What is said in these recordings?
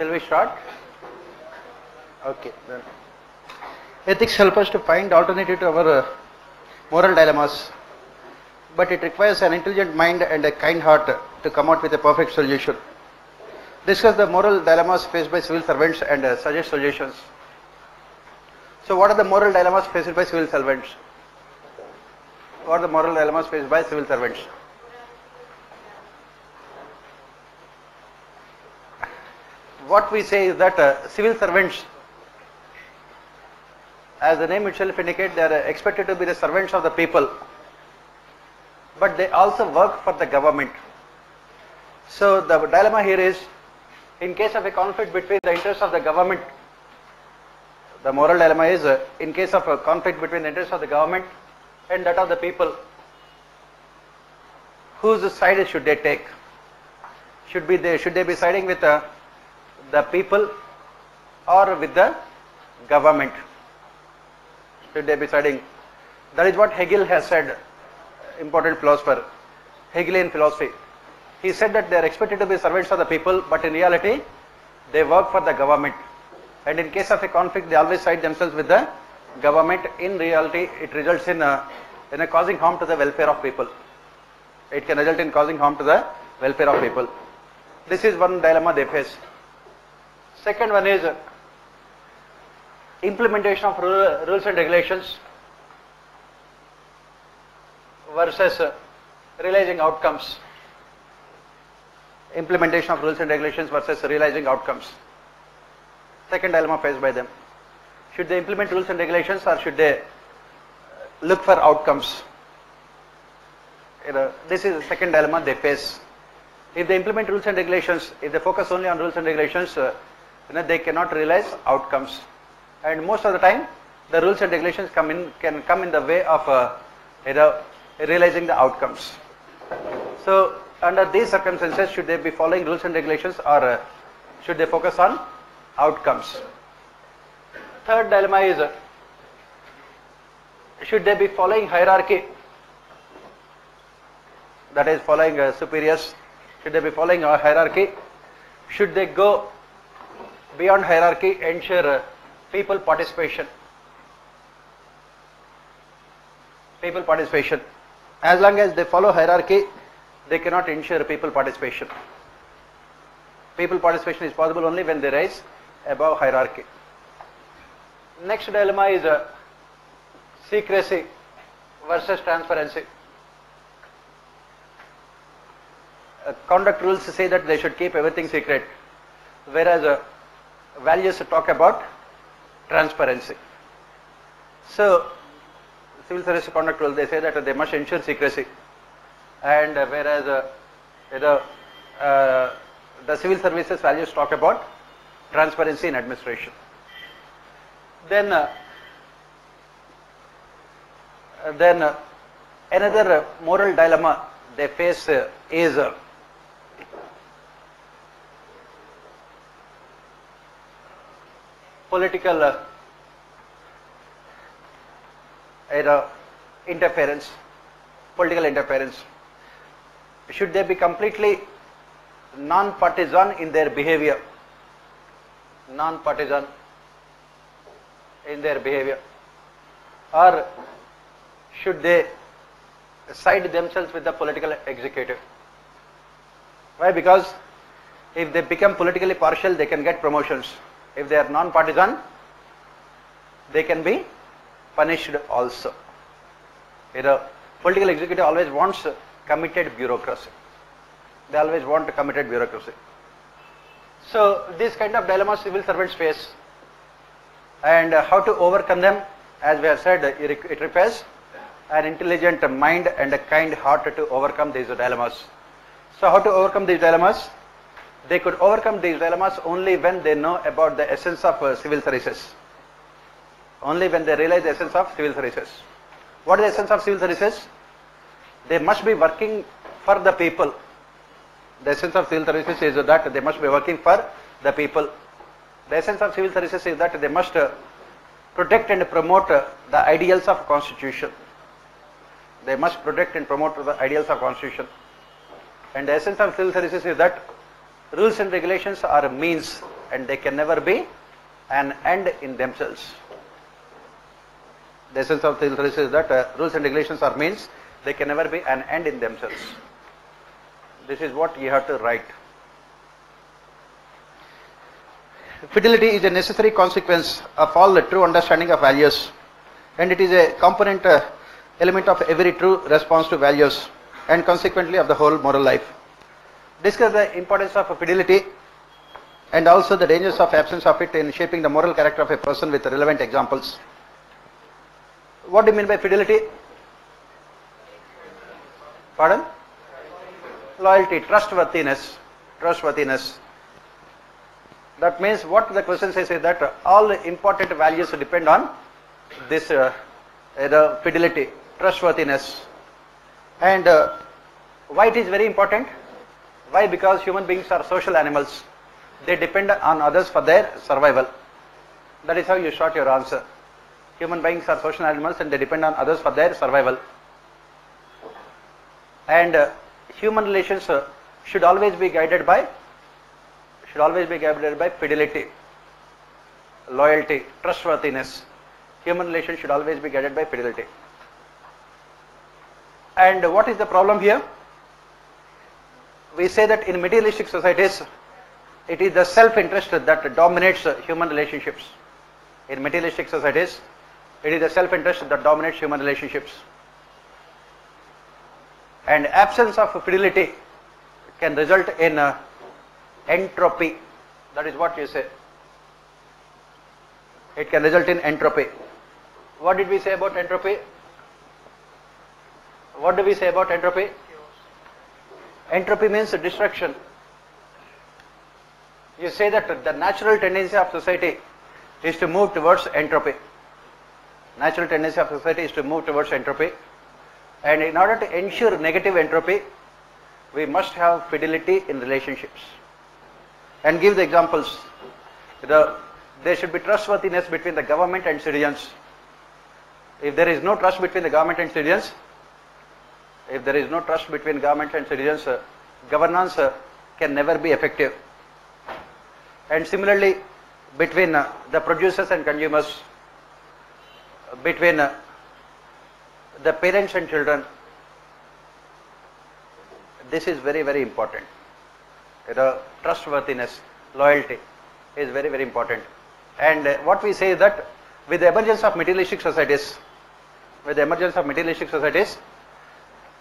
Shall we start? Okay. Then. Ethics help us to find alternative to our moral dilemmas, but it requires an intelligent mind and a kind heart to come out with a perfect solution. Discuss the moral dilemmas faced by civil servants and suggest solutions. So what are the moral dilemmas faced by civil servants? What are the moral dilemmas faced by civil servants? What we say is that civil servants, as the name itself indicates, they are expected to be the servants of the people, but they also work for the government. So the dilemma here is, in case of a conflict between the interests of the government, the moral dilemma is, in case of a conflict between the interests of the government and that of the people, whose side should they take? Should they be siding with the people or with the government? Should they be siding? That is what Hegel has said, important philosopher, Hegelian philosophy. He said that they are expected to be servants of the people, but in reality they work for the government, and in case of a conflict they always side themselves with the government. In reality it results in causing harm to the welfare of people. It can result in causing harm to the welfare of people. This is one dilemma they face. Second one is implementation of rules and regulations versus realizing outcomes. Implementation of rules and regulations versus realizing outcomes. Second dilemma faced by them. Should they implement rules and regulations or should they look for outcomes? This is the second dilemma they face. If they implement rules and regulations, if they focus only on rules and regulations, they cannot realize outcomes. And most of the time, the rules and regulations can come in the way of realizing the outcomes. So, under these circumstances, should they be following rules and regulations or should they focus on outcomes? Third dilemma is, should they be following hierarchy? That is, following superiors. Should they be following a hierarchy? Should they go beyond hierarchy, ensure people participation? People participation. As long as they follow hierarchy, they cannot ensure people participation. People participation is possible only when they rise above hierarchy. Next dilemma is secrecy versus transparency. Conduct rules say that they should keep everything secret, whereas values talk about transparency. So, civil service conduct rules, they say that they must ensure secrecy, and whereas the civil services values talk about transparency in administration. Then another moral dilemma they face is political interference, political interference. Should they be completely non-partisan in their behavior? Non-partisan in their behavior, or should they side themselves with the political executive? Why? Because if they become politically partial, they can get promotions. If they are non-partisan, they can be punished also. Political executive always wants committed bureaucracy. They always want committed bureaucracy. So these kind of dilemmas civil servants face, and how to overcome them, as we have said, it requires an intelligent mind and a kind heart to overcome these dilemmas. So how to overcome these dilemmas? They could overcome these dilemmas only when they know about the essence of civil services. Only when they realize the essence of civil services. What is the essence of civil services? They must be working for the people. The essence of civil services is that they must be working for the people. The essence of civil services is that they must protect and promote the ideals of constitution. They must protect and promote the ideals of constitution. And the essence of civil services is that rules and regulations are a means and they can never be an end in themselves. The essence of civil service is that rules and regulations are means, they can never be an end in themselves. This is what you have to write. Fidelity is a necessary consequence of all the true understanding of values, and it is a component element of every true response to values, and consequently of the whole moral life. Discuss the importance of fidelity and also the dangers of absence of it in shaping the moral character of a person with relevant examples. What do you mean by fidelity? Pardon? Loyalty, trustworthiness. Trustworthiness. That means what the question says is that all important values depend on this the fidelity, trustworthiness. And why it is very important? Why? Because human beings are social animals. They depend on others for their survival. That is how you start your answer. Human beings are social animals and they depend on others for their survival. And human relations should always be guided by fidelity, loyalty, trustworthiness. Human relations should always be guided by fidelity. And what is the problem here? We say that in materialistic societies, it is the self-interest that dominates human relationships. In materialistic societies, it is the self-interest that dominates human relationships. And absence of fidelity can result in entropy. That is what you say. It can result in entropy. What did we say about entropy? What do we say about entropy? Entropy means destruction. You say that the natural tendency of society is to move towards entropy. Natural tendency of society is to move towards entropy. And in order to ensure negative entropy, we must have fidelity in relationships. And give the examples. There should be trustworthiness between the government and citizens. If there is no trust between the government and citizens, governance can never be effective. And similarly, between the producers and consumers, between the parents and children, this is very, very important. Trustworthiness, loyalty is very, very important. And what we say is that with the emergence of materialistic societies,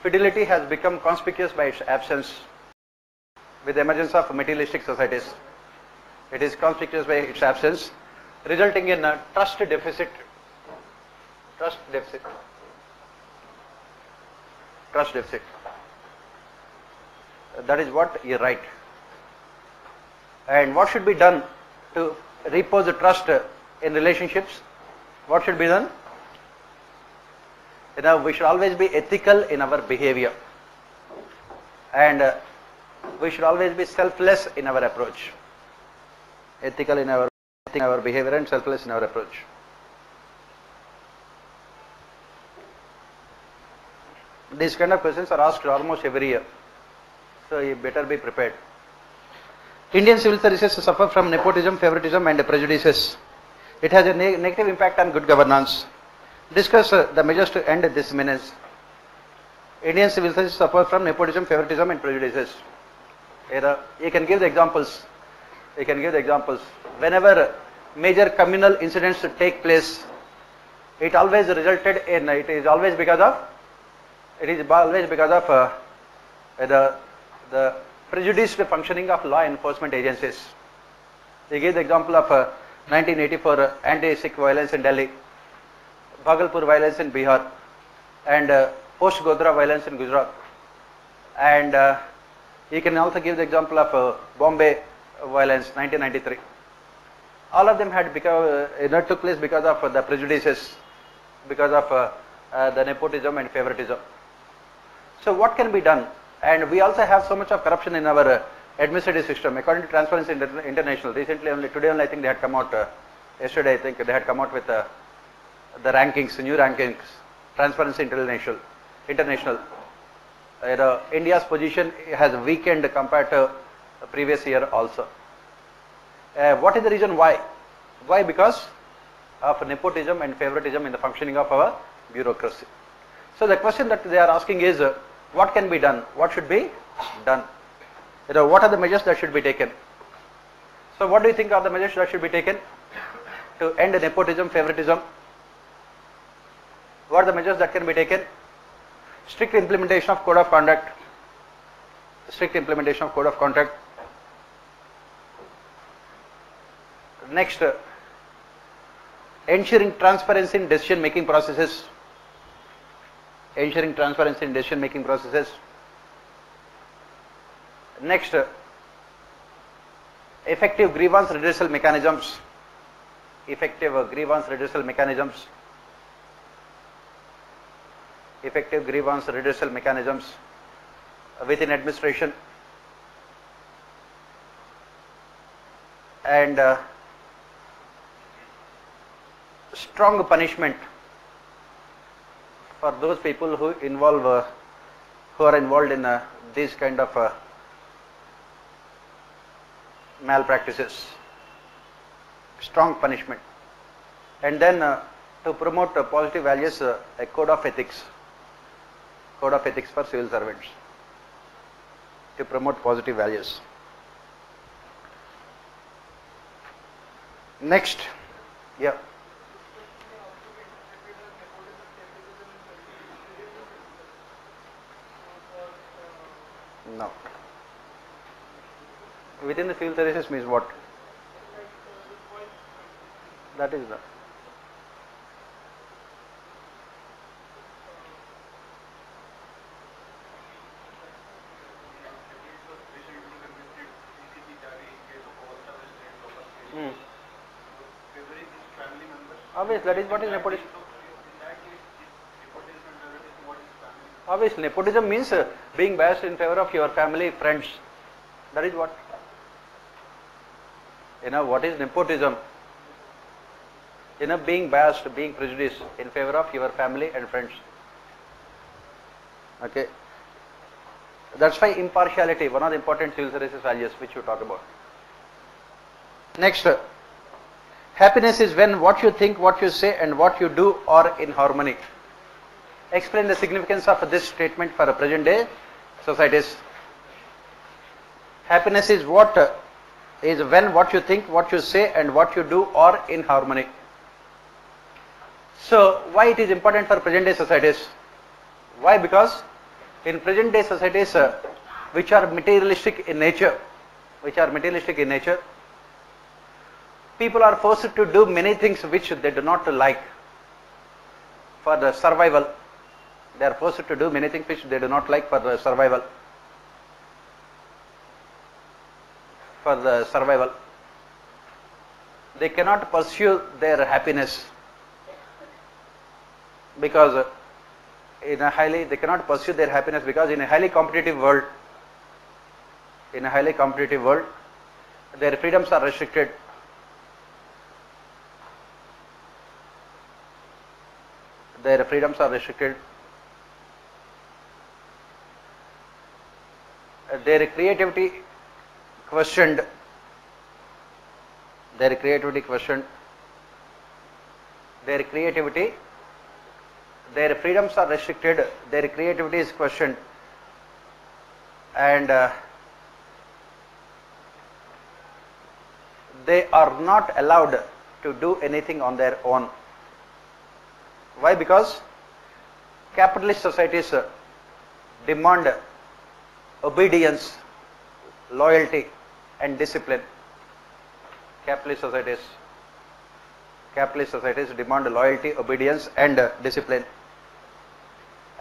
fidelity has become conspicuous by its absence. With the emergence of materialistic societies, it is conspicuous by its absence, resulting in a trust deficit. That is what you write. And what should be done to repose the trust in relationships? What should be done? We should always be ethical in our behavior, and we should always be selfless in our approach. Ethical in our behavior and selfless in our approach. These kind of questions are asked almost every year, so you better be prepared. Indian civil services suffer from nepotism, favoritism and prejudices. It has a negative impact on good governance. Discuss the measures to end this menace. Indian civil services suffer from nepotism, favoritism and prejudices. You can give the examples. Whenever major communal incidents take place, it is always because of the prejudiced functioning of law enforcement agencies. They give the example of 1984 anti-Sikh violence in Delhi, Bhagalpur violence in Bihar, and post-Godhra violence in Gujarat. And you can also give the example of Bombay violence 1993. All of them had took place because of the prejudices, because of the nepotism and favoritism. So what can be done? And we also have so much of corruption in our administrative system. According to Transparency International, today only I think they had come out, yesterday I think they had come out with the rankings, new rankings, Transparency International. India's position has weakened compared to the previous year also. What is the reason why? Why? Because of nepotism and favoritism in the functioning of our bureaucracy. So the question that they are asking is, what can be done? What should be done? What are the measures that should be taken? So what do you think are the measures that should be taken to end nepotism, favoritism? What are the measures that can be taken? Strict implementation of code of conduct. Strict implementation of code of conduct. Next, ensuring transparency in decision making processes. Ensuring transparency in decision making processes. Next, effective grievance redressal mechanisms. Effective grievance redressal mechanisms. Effective grievance redressal mechanisms within administration. And strong punishment for those people who are involved in these kind of malpractices. Strong punishment. And then to promote positive values, a code of ethics. Code of ethics for civil servants. To promote positive values. Next, yeah. No. Within the civil services means what? That is the. Obviously, that is what is nepotism. Obviously, nepotism means being biased in favor of your family, friends. That is what. What is nepotism? Being biased, being prejudiced in favor of your family and friends. Okay. That's why impartiality, one of the important civil services values which you talk about. Next, happiness is when what you think, what you say and what you do are in harmony. Explain the significance of this statement for present day societies. Happiness is is when what you think, what you say and what you do are in harmony. So why it is important for present day societies? Why? Because in present day societies which are materialistic in nature, people are forced to do many things which they do not like for the survival. They are forced to do many things which they do not like for the survival. For the survival. They cannot pursue their happiness because they cannot pursue their happiness because in a highly competitive world, their freedoms are restricted. Their freedoms are restricted. Their creativity questioned. Their creativity questioned. Their freedoms are restricted. Their creativity is questioned. And they are not allowed to do anything on their own. Why? Because capitalist societies demand obedience, loyalty and discipline. Capitalist societies demand loyalty, obedience and discipline.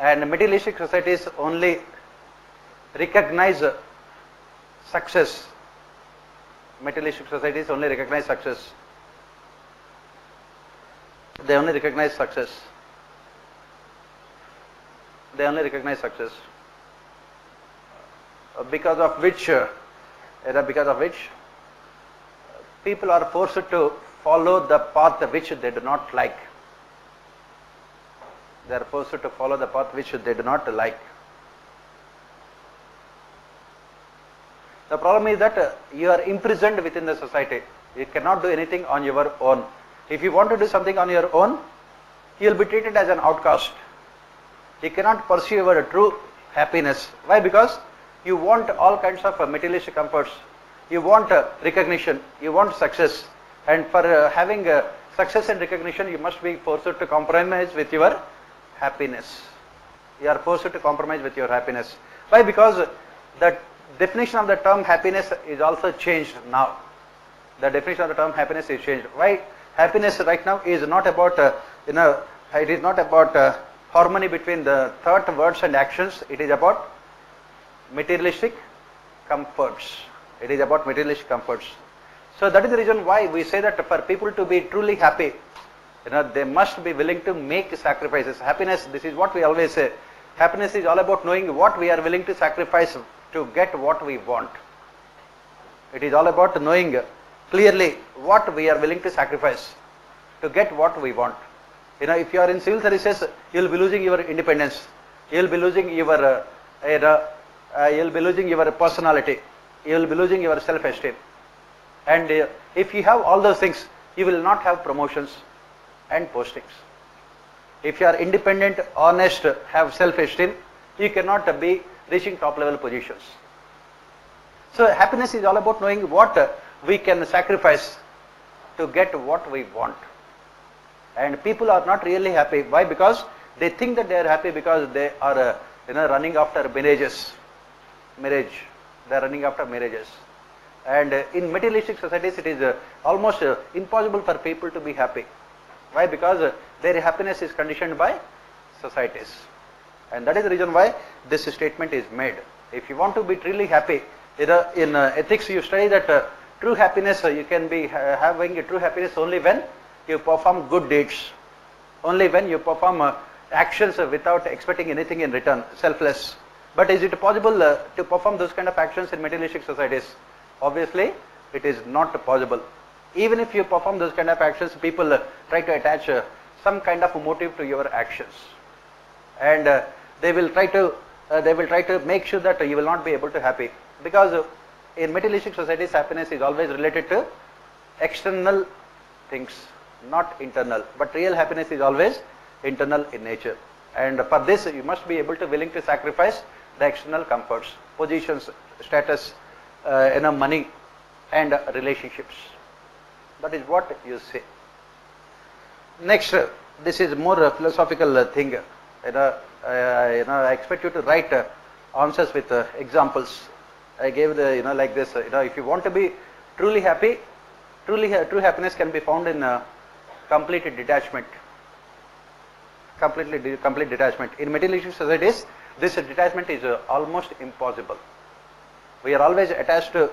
And materialistic societies only recognize success. Materialistic societies only recognize success. They only recognize success. Because of which people are forced to follow the path which they do not like. They are forced to follow the path which they do not like. The problem is that you are imprisoned within the society. You cannot do anything on your own. If you want to do something on your own, you will be treated as an outcast. You cannot pursue your true happiness. Why? Because you want all kinds of materialistic comforts. You want recognition. You want success. And for having success and recognition, you must be forced to compromise with your happiness. You are forced to compromise with your happiness. Why? Because the definition of the term happiness is also changed now. The definition of the term happiness is changed. Why? Happiness right now is not about, it is not about harmony between the thought, words and actions. It is about materialistic comforts. It is about materialistic comforts. So that is the reason why we say that for people to be truly happy, they must be willing to make sacrifices. Happiness, this is what we always say. Happiness is all about knowing what we are willing to sacrifice to get what we want. It is all about knowing clearly what we are willing to sacrifice to get what we want. If you are in civil services, you will be losing your independence. You will be losing your, personality. You will be losing your self-esteem. And if you have all those things, you will not have promotions and postings. If you are independent, honest, have self-esteem, you cannot be reaching top level positions. So happiness is all about knowing what we can sacrifice to get what we want. And people are not really happy. Why? Because they think that they are happy because they are running after marriage. They are running after marriages. And in materialistic societies, it is almost impossible for people to be happy. Why? Because their happiness is conditioned by societies. And that is the reason why this statement is made. If you want to be truly happy, in ethics you study that true happiness, you can be having a true happiness only when you perform good deeds, only when you perform actions without expecting anything in return, selfless. But is it possible to perform those kind of actions in materialistic societies? Obviously, it is not possible. Even if you perform those kind of actions, people try to attach some kind of motive to your actions, and they will try to make sure that you will not be able to happy, because in materialistic societies, happiness is always related to external things, not internal. But real happiness is always internal in nature. And for this, you must be able to willing to sacrifice the external comforts, positions, status, money, and relationships. That is what you say. Next, this is more philosophical thing. I expect you to write answers with examples. I gave the like this. If you want to be truly happy, true happiness can be found in complete detachment. Complete detachment. In materialistic societies, this detachment is almost impossible. We are always attached to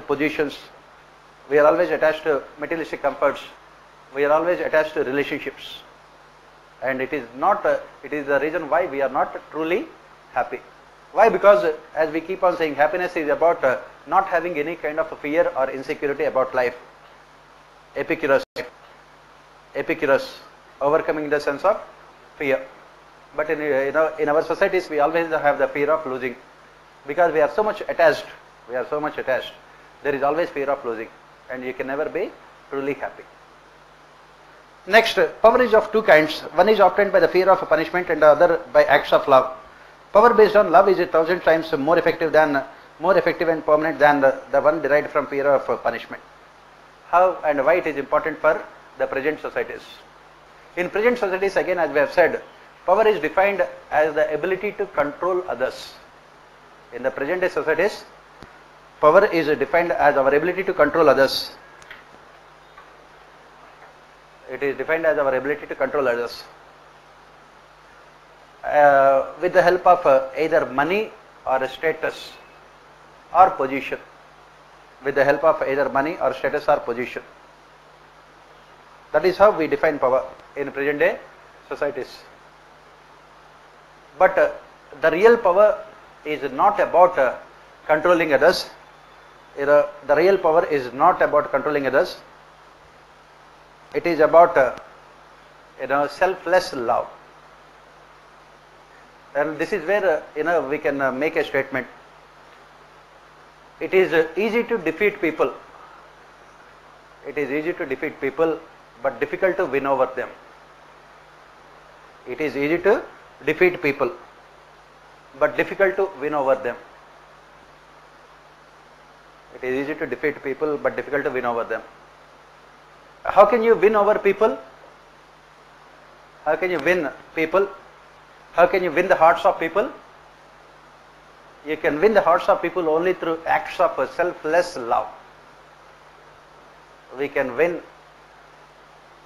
positions. We are always attached to materialistic comforts. We are always attached to relationships. And it is the reason why we are not truly happy. Why? Because as we keep on saying, happiness is about not having any kind of fear or insecurity about life. Epicurus, overcoming the sense of fear. But in our societies, we always have the fear of losing, because we are so much attached. There is always fear of losing, and you can never be truly happy. Next, power is of two kinds. One is obtained by the fear of punishment, and the other by acts of love. Power based on love is 1,000 times more effective and permanent than the one derived from fear of punishment. How and why it is important for the present societies? In present societies, again, as we have said, power is defined as the ability to control others. In the present day societies, power is defined as our ability to control others. It is defined as our ability to control others with the help of either money or status or position. With the help of either money or status or position. That is how we define power in present day societies. But the real power is not about controlling others. The real power is not about controlling others. It is about selfless love. And this is where we can make a statement. It is easy to defeat people. It is easy to defeat people, but difficult to win over them. It is easy to defeat people, but difficult to win over them. It is easy to defeat people, but difficult to win over them. How can you win over people? How can you win people? How can you win the hearts of people? You can win the hearts of people only through acts of selfless love. We can win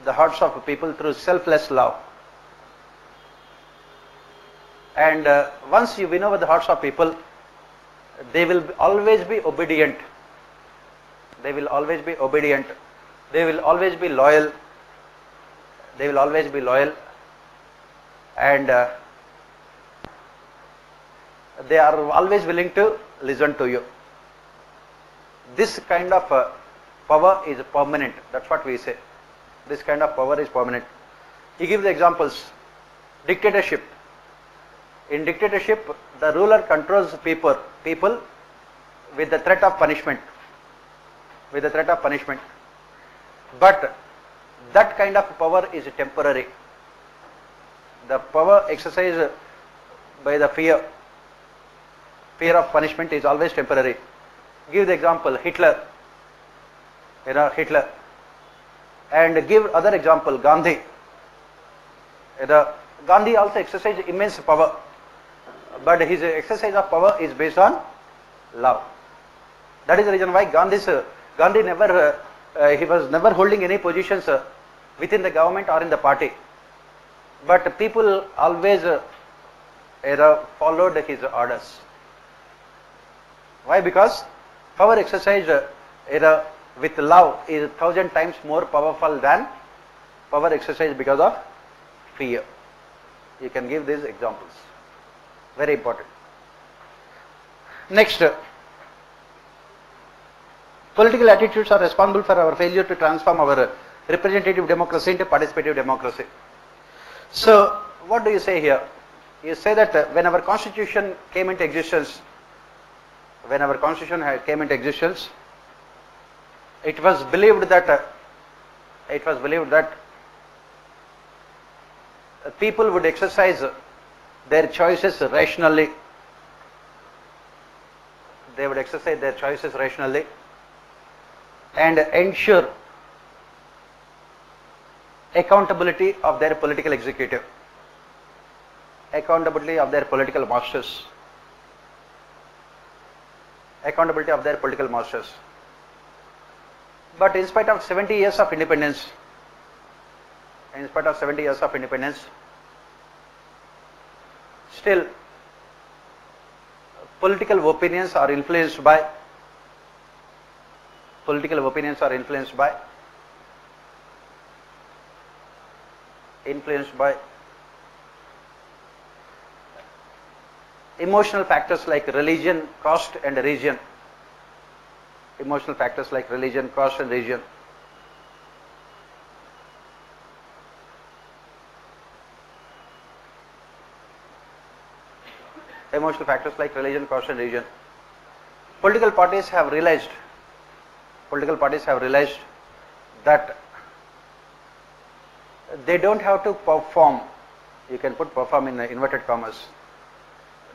the hearts of people through selfless love. And once you win over the hearts of people, they will always be obedient. They will always be obedient. They will always be loyal. They will always be loyal. And they are always willing to listen to you. This kind of power is permanent. That's what we say. This kind of power is permanent. You give the examples. Dictatorship. In dictatorship, the ruler controls people with the threat of punishment. With the threat of punishment. But that kind of power is temporary. The power exercised by the fear of punishment is always temporary. Give the example, Hitler. Hitler. And give other example, Gandhi. Gandhi also exercised immense power, but his exercise of power is based on love. That is the reason why Gandhi never, he was never holding any positions within the government or in the party. But people always followed his orders. Why? Because power exercise with love is 1,000 times more powerful than power exercise because of fear. You can give these examples. Very important. Next, political attitudes are responsible for our failure to transform our representative democracy into participative democracy. So, what do you say here? You say that when our constitution came into existence, it was believed that people would exercise their choices rationally. They would exercise their choices rationally and ensure accountability of their political executive, accountability of their political masters, accountability of their political masters. But in spite of 70 years of independence, still political opinions are influenced by emotional factors like religion, caste and region. Emotional factors like religion, caste and region. Emotional factors like religion, caste and region. Political parties have realized that they don't have to perform. You can put perform in inverted commas.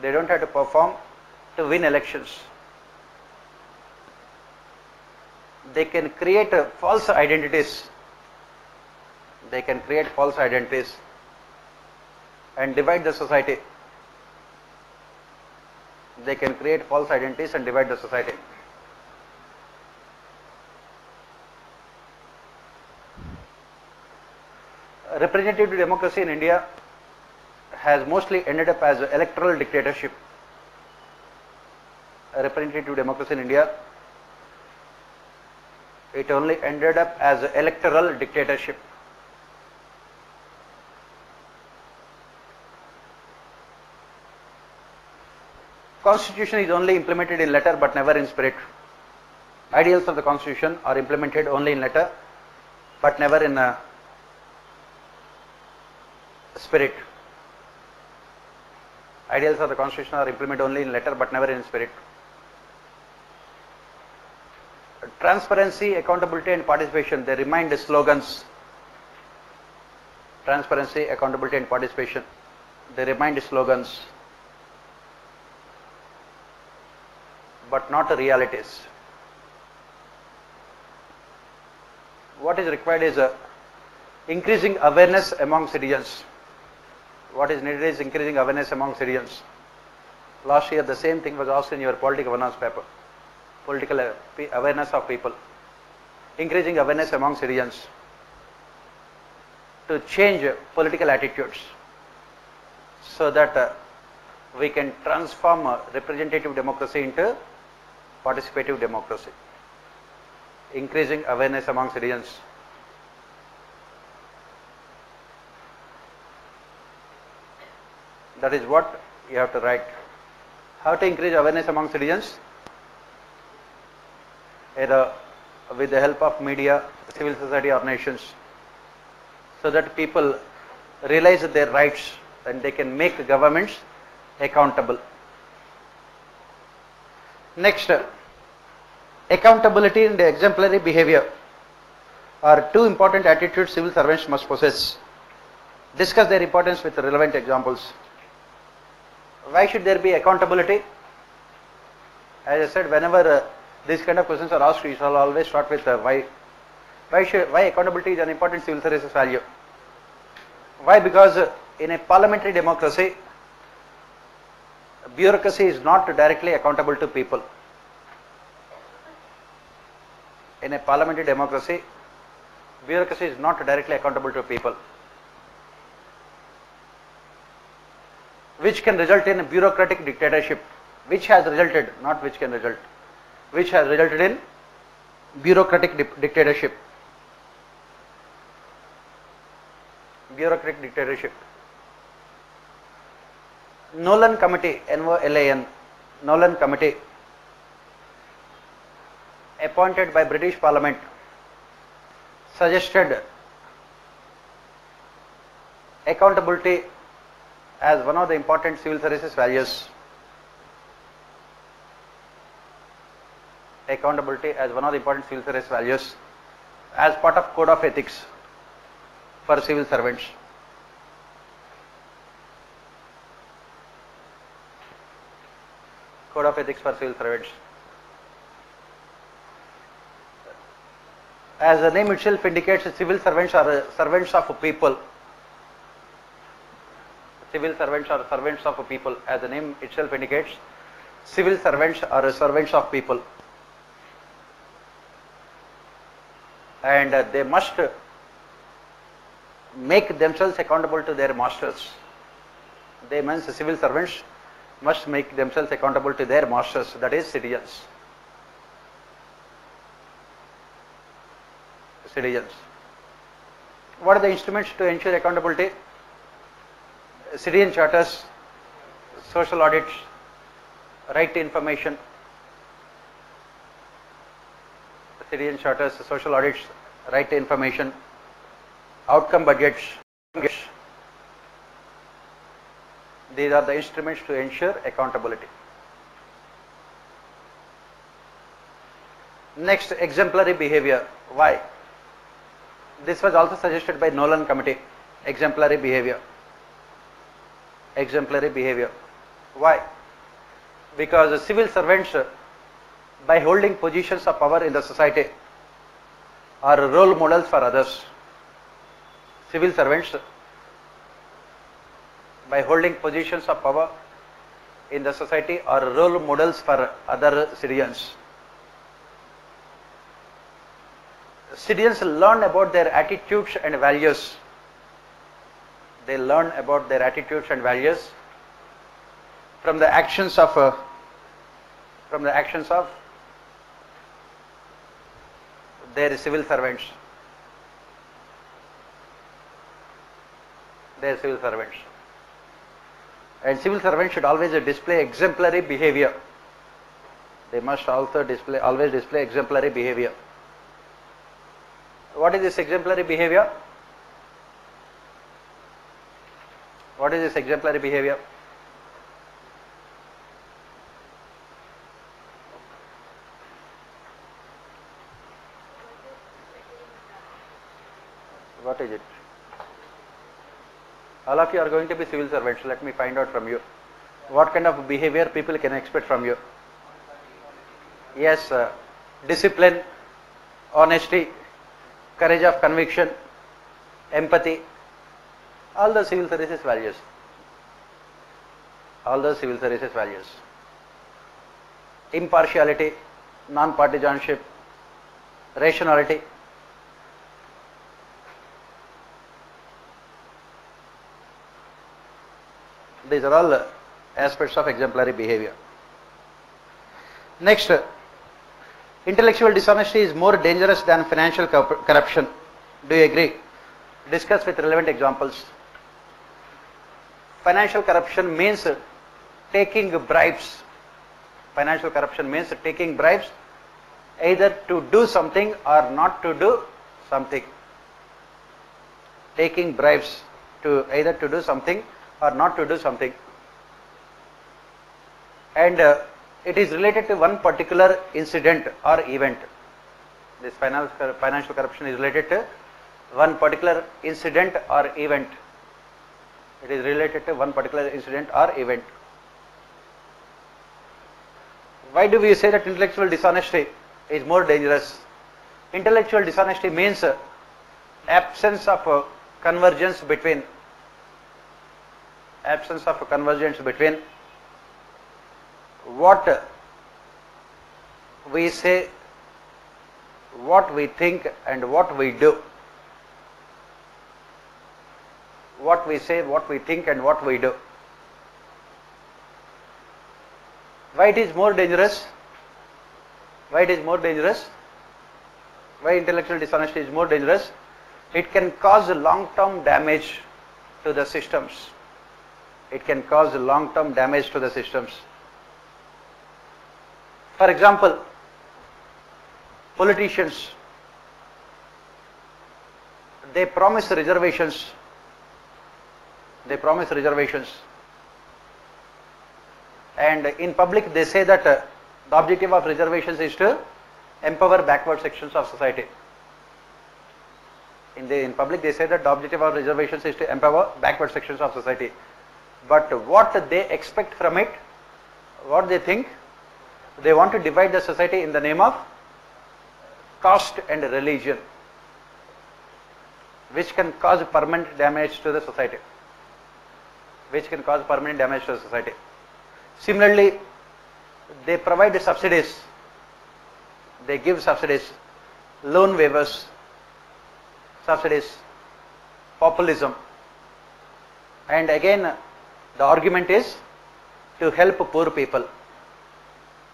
They don't have to perform to win elections. They can create false identities. And divide the society. Representative democracy in India has mostly ended up as electoral dictatorship. Representative democracy in India, it only ended up as electoral dictatorship. Constitution is only implemented in letter but never in spirit. Ideals of the Constitution are implemented only in letter but never in spirit. Ideals of the Constitution are implemented only in letter but never in spirit. Transparency, accountability and participation, they remain the slogans. Transparency, accountability and participation, they remain the slogans, but not the realities. What is required is increasing awareness among citizens. What is needed is increasing awareness among citizens. Last year the same thing was asked in your political governance paper. Political awareness of people. Increasing awareness among citizens to change political attitudes so that we can transform representative democracy into participative democracy. Increasing awareness among citizens. That is what you have to write. How to increase awareness among citizens? Either with the help of media, civil society organizations, so that people realize their rights and they can make governments accountable. Next, accountability and exemplary behavior are two important attitudes civil servants must possess. Discuss their importance with relevant examples. Why should there be accountability? As I said, whenever these kind of questions are asked, you shall always start with why. Why accountability is an important civil services value? Why? Because in a parliamentary democracy, bureaucracy is not directly accountable to people. In a parliamentary democracy, bureaucracy is not directly accountable to people, which can result in a bureaucratic dictatorship, which has resulted, not which can result, which has resulted in bureaucratic dictatorship. Bureaucratic dictatorship. Nolan Committee, NOLAN, Nolan Committee, appointed by British Parliament, suggested accountability as one of the important civil services values. Accountability as one of the important civil service values as part of code of ethics for civil servants. Code of ethics for civil servants. As the name itself indicates, civil servants are servants of people. Civil servants are servants of people. As the name itself indicates, civil servants are servants of people. And they must make themselves accountable to their masters. They means civil servants must make themselves accountable to their masters, that is citizens. Citizens. What are the instruments to ensure accountability? Citizen charters, social audits, right to information. Citizen charters, social audits, right to information, outcome budgets. These are the instruments to ensure accountability. Next, exemplary behavior. Why? This was also suggested by Nolan Committee. Exemplary behavior. Exemplary behavior. Why? Because civil servants, by holding positions of power in the society, are role models for others. Civil servants, by holding positions of power in the society, are role models for other citizens. Citizens learn about their attitudes and values. They learn about their attitudes and values from the actions of their civil servants. Their civil servants. And civil servants should always display exemplary behavior. They must also always display exemplary behavior. What is this exemplary behavior? What is this exemplary behavior? What is it? All of you are going to be civil servants. Let me find out from you. What kind of behavior people can expect from you? Yes, discipline, honesty, courage of conviction, empathy, all the civil services values. All the civil services values. Impartiality, non-partisanship, rationality. These are all aspects of exemplary behavior. Next, intellectual dishonesty is more dangerous than financial corruption. Do you agree? Discuss with relevant examples. Financial corruption means taking bribes. Financial corruption means taking bribes either to do something or not to do something. Taking bribes to either to do something or not to do something. And it is related to one particular incident or event. This financial corruption is related to one particular incident or event. It is related to one particular incident or event. Why do we say that intellectual dishonesty is more dangerous? Intellectual dishonesty means absence of convergence between what we say, what we think and what we do. What we say, what we think and what we do. Why it is more dangerous? Why it is more dangerous? Why intellectual dishonesty is more dangerous? It can cause long-term damage to the systems. It can cause long-term damage to the systems. For example, politicians, they promise reservations. And in public they say that the objective of reservations is to empower backward sections of society. In public they say that the objective of reservations is to empower backward sections of society. But what they expect from it, what they think, they want to divide the society in the name of caste and religion, which can cause permanent damage to the society. Similarly, they provide subsidies, they give subsidies, loan waivers, subsidies, populism, and again the argument is to help poor people,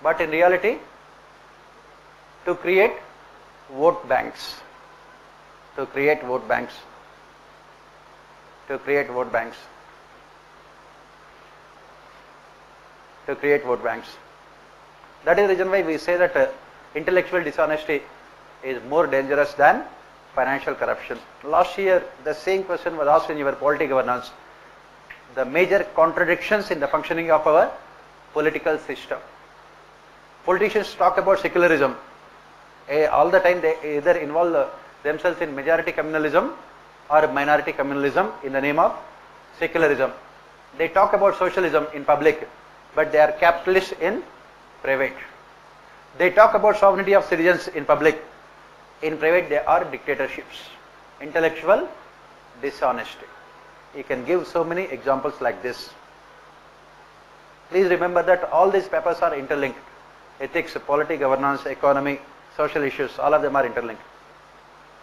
but in reality to create vote banks. That is the reason why we say that intellectual dishonesty is more dangerous than financial corruption. Last year the same question was asked in your polity governance. The major contradictions in the functioning of our political system. Politicians talk about secularism. All the time they either involve themselves in majority communalism or minority communalism in the name of secularism. They talk about socialism in public, but they are capitalists in private. They talk about sovereignty of citizens in public. In private they are dictatorships. Intellectual dishonesty. You can give so many examples like this. Please remember that all these papers are interlinked. Ethics, polity, governance, economy, social issues, all of them are interlinked.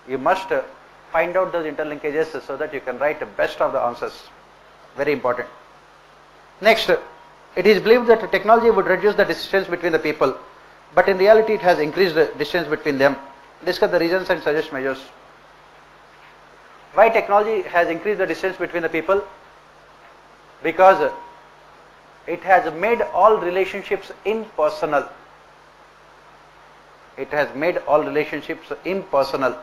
You must find out those interlinkages so that you can write the best of the answers. Very important. Next, it is believed that technology would reduce the distance between the people, but in reality it has increased the distance between them. Discuss the reasons and suggest measures. Why technology has increased the distance between the people? Because it has made all relationships impersonal. It has made all relationships impersonal.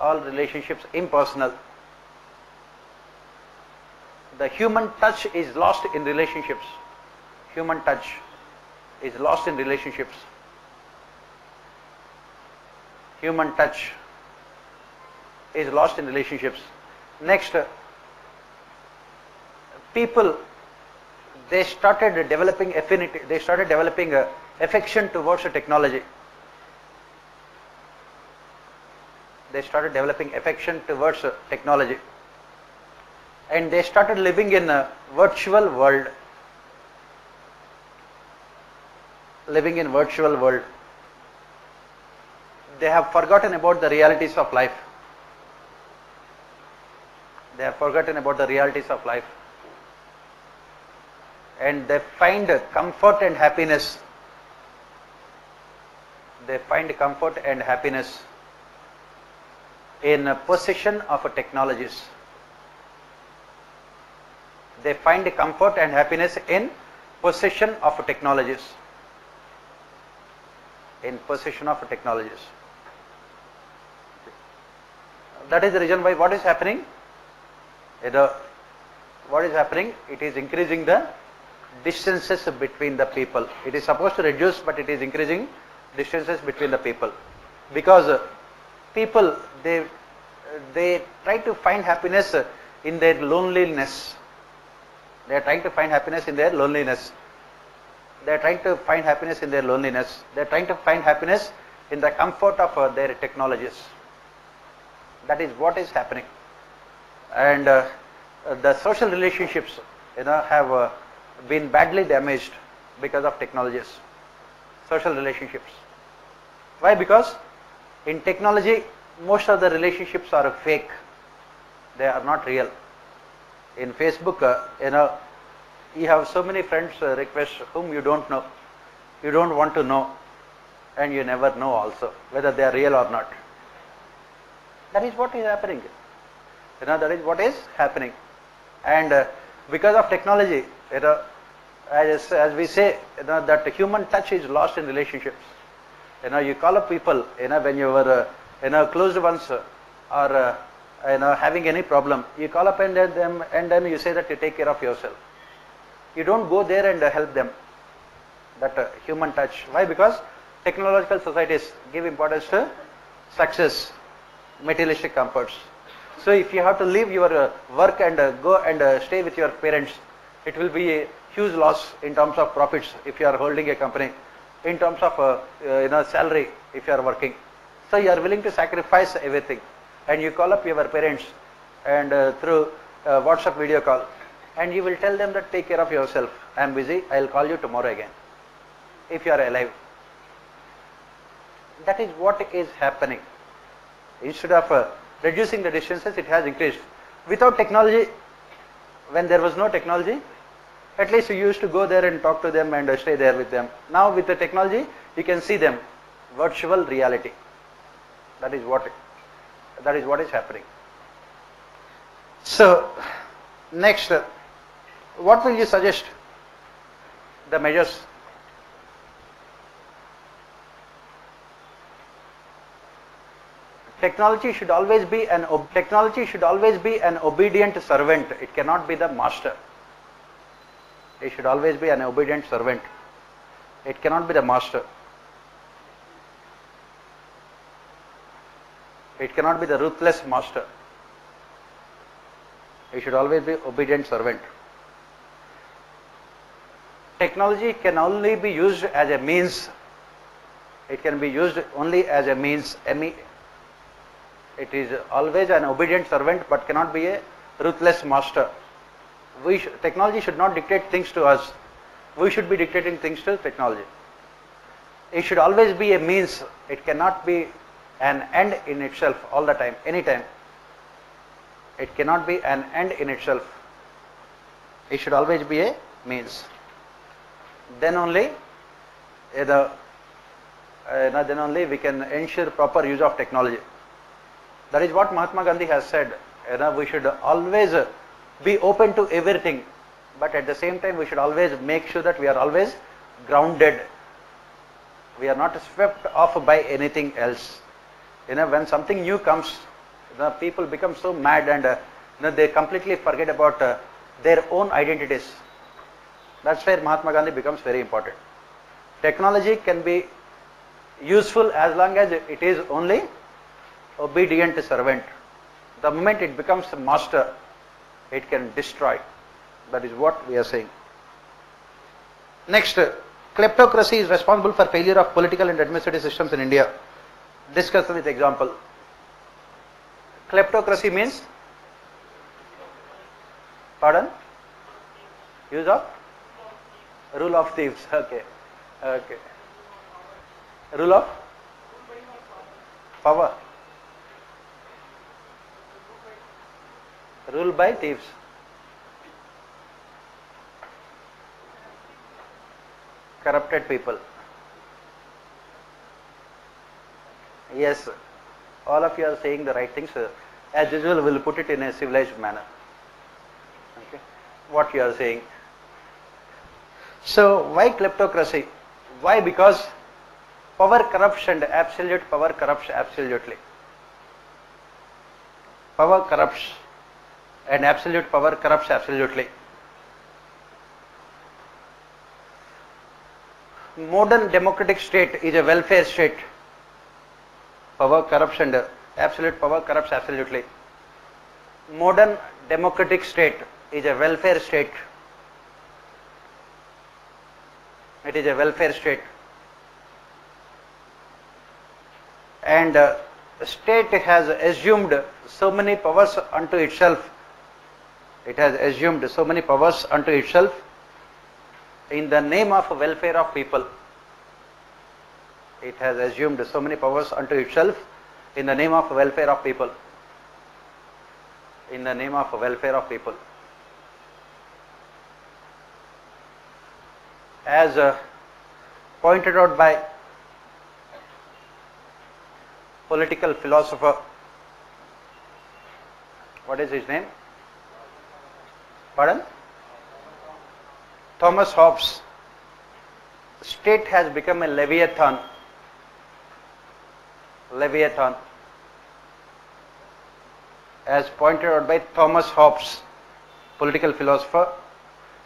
All relationships impersonal. The human touch is lost in relationships. Human touch is lost in relationships. human touch is lost in relationships. Next, people, they started developing affinity, they started developing affection towards technology. They started developing affection towards technology, and they started living in a virtual world. Living in virtual world. They have forgotten about the realities of life. They have forgotten about the realities of life. And they find comfort and happiness. They find comfort and happiness in possession of technologies. They find comfort and happiness in possession of technologies. In possession of technologies. That is the reason why what is happening? What is happening? It is increasing the distances between the people. It is supposed to reduce, but it is increasing distances between the people. Because people, they try to find happiness in their loneliness. They are trying to find happiness in their loneliness. They are trying to find happiness in their loneliness. They are trying to find happiness in the comfort of their technologies. That is what is happening. And the social relationships, have been badly damaged because of technologies. Social relationships. Why? Because in technology, most of the relationships are fake. They are not real. In Facebook, you have so many friends requests whom you don't know, you don't want to know, and you never know also whether they are real or not. That is what is happening. That is what is happening. And because of technology, as we say, that human touch is lost in relationships. You call up people, when you were, closed ones or having any problem, you call up and then you say that you take care of yourself. You don't go there and help them. That human touch. Why? Because technological societies give importance to success, materialistic comforts. So if you have to leave your work and go and stay with your parents, it will be a huge loss in terms of profits if you are holding a company, in terms of salary if you are working. So you are willing to sacrifice everything, and you call up your parents and through WhatsApp video call, and you will tell them that take care of yourself, I am busy, I will call you tomorrow again, if you are alive. That is what is happening. Instead of reducing the distances, it has increased. Without technology, when there was no technology, at least you used to go there and talk to them and stay there with them. Now with the technology, you can see them, virtual reality. That is what is happening. So next, what will you suggest? The measures. Technology should always be an obedient servant. It cannot be the master. It should always be an obedient servant. It cannot be the master. It cannot be the ruthless master. It should always be obedient servant. Technology can only be used as a means. It can be used only as a means. It is always an obedient servant, but cannot be a ruthless master. Technology should not dictate things to us. We should be dictating things to technology. It should always be a means. It cannot be an end in itself all the time, anytime. It cannot be an end in itself. It should always be a means. Then only we can ensure proper use of technology. That is what Mahatma Gandhi has said. We should always be open to everything, but at the same time we should always make sure that we are always grounded. We are not swept off by anything else. When something new comes, people become so mad and they completely forget about their own identities. That's where Mahatma Gandhi becomes very important. Technology can be useful as long as it is only obedient servant. The moment it becomes a master, it can destroy. That is what we are saying. Next, kleptocracy is responsible for failure of political and administrative systems in India. Discuss with example. Kleptocracy means, pardon? Use of? Rule of thieves. Okay. Okay. Rule of? Power. Rule by thieves. Corrupted people. Yes, all of you are saying the right things. As usual, we will put it in a civilized manner. Okay. What you are saying. So, why kleptocracy? Why? Because power corrupts and absolute power corrupts absolutely. Power corrupts and absolute power corrupts absolutely. Modern democratic state is a welfare state. Power corrupts and absolute power corrupts absolutely. Modern democratic state is a welfare state. It is a welfare state. And state has assumed so many powers unto itself. It has assumed so many powers unto itself in the name of welfare of people. It has assumed so many powers unto itself in the name of welfare of people. In the name of welfare of people. As pointed out by political philosopher, what is his name? Pardon? Thomas Hobbes. State has become a leviathan. Leviathan. As pointed out by Thomas Hobbes, political philosopher,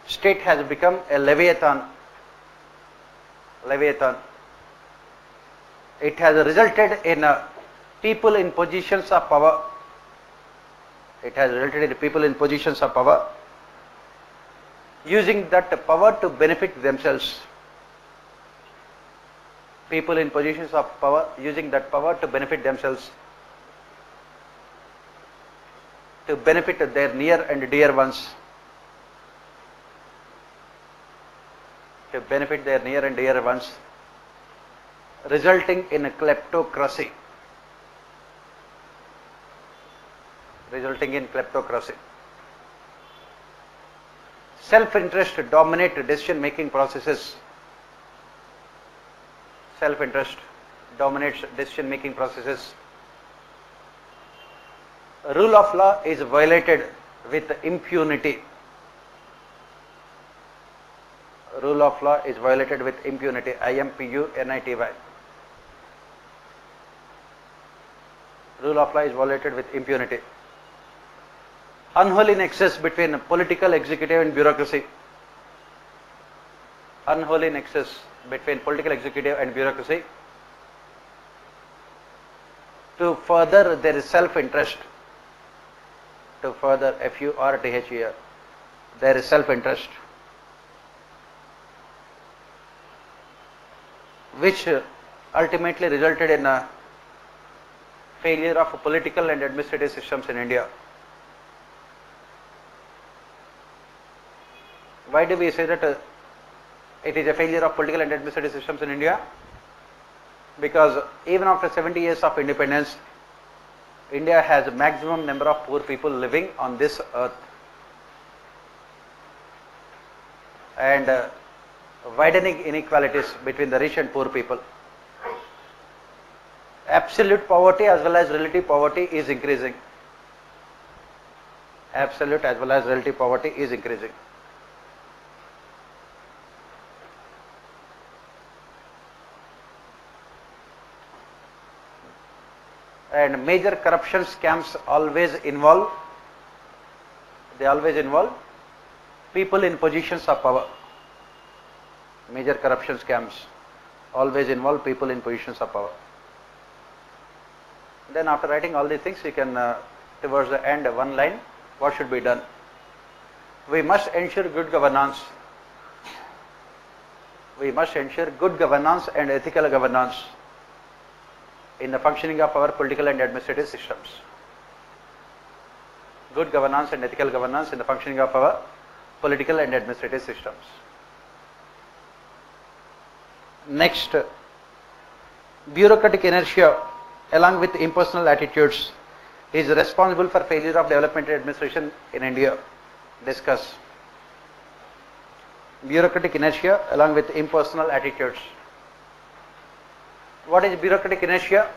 state has become a leviathan. Leviathan. It has resulted in people in positions of power. It has resulted in people in positions of power using that power to benefit themselves. People in positions of power using that power to benefit themselves, to benefit their near and dear ones, to benefit their near and dear ones, resulting in a kleptocracy. Resulting in kleptocracy. Self-interest dominate decision-making processes. Self-interest dominates decision-making processes. Rule of law is violated with impunity. Rule of law is violated with impunity. IMPUNITY. Rule of law is violated with impunity. Unholy nexus between political, executive and bureaucracy. Unholy nexus between political, executive and bureaucracy to further their self-interest. To further FURTHER, there is self-interest, which ultimately resulted in a failure of political and administrative systems in India. Why do we say that it is a failure of political and administrative systems in India? Because even after 70 years of independence, India has a maximum number of poor people living on this earth, and widening inequalities between the rich and poor people. Absolute poverty as well as relative poverty is increasing. Absolute as well as relative poverty is increasing. And major corruption scams always involve, people in positions of power. Major corruption scams always involve people in positions of power. Then after writing all these things, you can towards the end one line, what should be done? We must ensure good governance. We must ensure good governance and ethical governance in the functioning of our political and administrative systems. Good governance and ethical governance in the functioning of our political and administrative systems. Next, bureaucratic inertia along with impersonal attitudes is responsible for failure of development and administration in India. Discuss. Bureaucratic inertia along with impersonal attitudes. What is bureaucratic inertia?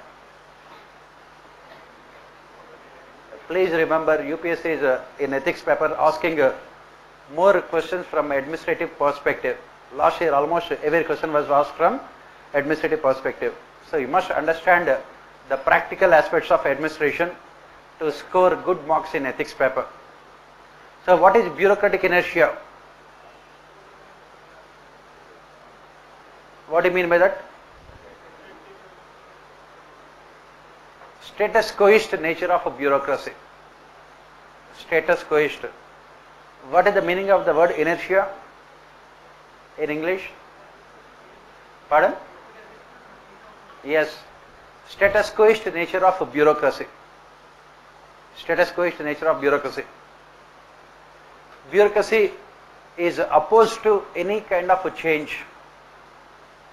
Please remember, UPSC is in ethics paper asking more questions from administrative perspective. Last year almost every question was asked from administrative perspective. So you must understand the practical aspects of administration to score good marks in ethics paper. So what is bureaucratic inertia? What do you mean by that? Status quoist nature of a bureaucracy. Status quoist. What is the meaning of the word inertia in English? Pardon? Yes. Status quoist nature of a bureaucracy. Status quoist nature of bureaucracy. Bureaucracy is opposed to any kind of a change.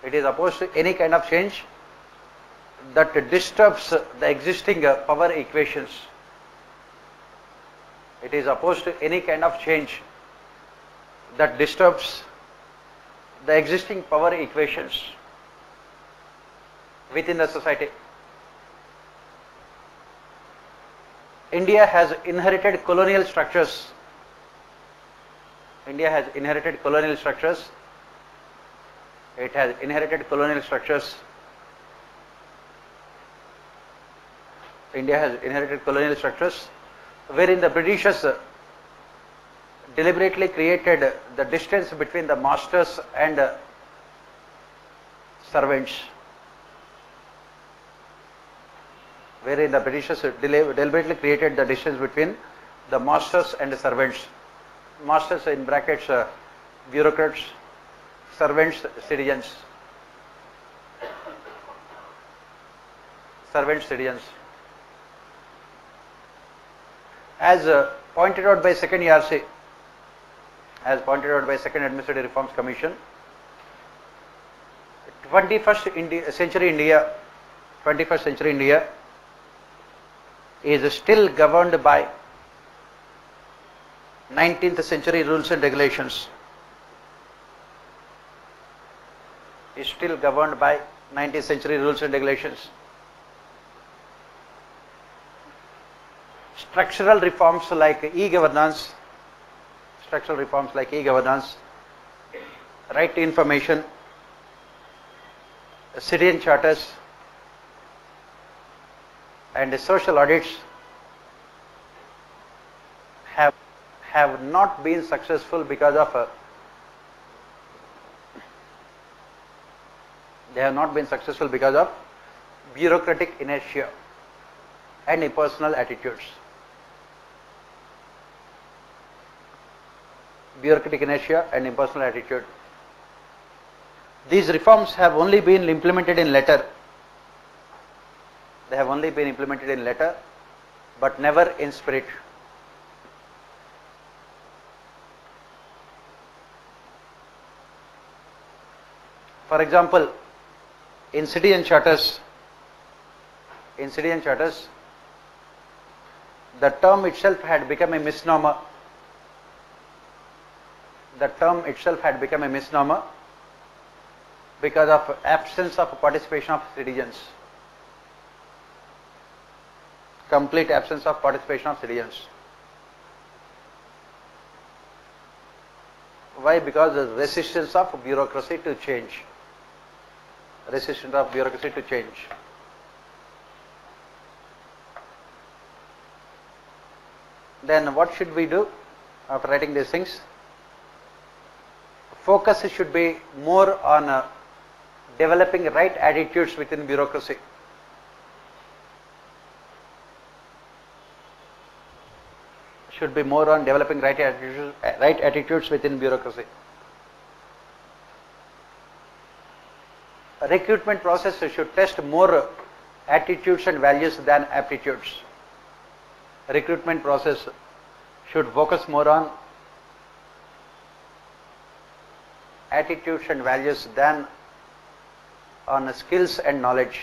It is opposed to any kind of change that disturbs the existing power equations. It is opposed to any kind of change that disturbs the existing power equations within the society. India has inherited colonial structures. India has inherited colonial structures. It has inherited colonial structures. India has inherited colonial structures wherein the Britishers deliberately created the distance between the masters and servants. Wherein the Britishers deliberately created the distance between the masters and the servants. Masters in brackets bureaucrats, servants citizens. Servants citizens. As pointed out by second ERC, as pointed out by second Administrative Reforms Commission, 21st century India is still governed by 19th century rules and regulations. Is still governed by 19th century rules and regulations. Structural reforms like e-governance, right to information, citizen charters and social audits have not been successful because of bureaucratic inertia and impersonal attitudes. Bureaucratic inertia and impersonal attitude. These reforms have only been implemented in letter. They have only been implemented in letter, but never in spirit. For example, in citizen charters, the term itself had become a misnomer. Because of absence of participation of citizens. Complete absence of participation of citizens. Why? Because the resistance of bureaucracy to change. Then what should we do after writing these things? Focus should be more on developing right attitudes within bureaucracy. Should be more on developing right attitudes within bureaucracy. A recruitment process should test more attitudes and values than aptitudes. A recruitment process should focus more on attitudes and values than on skills and knowledge.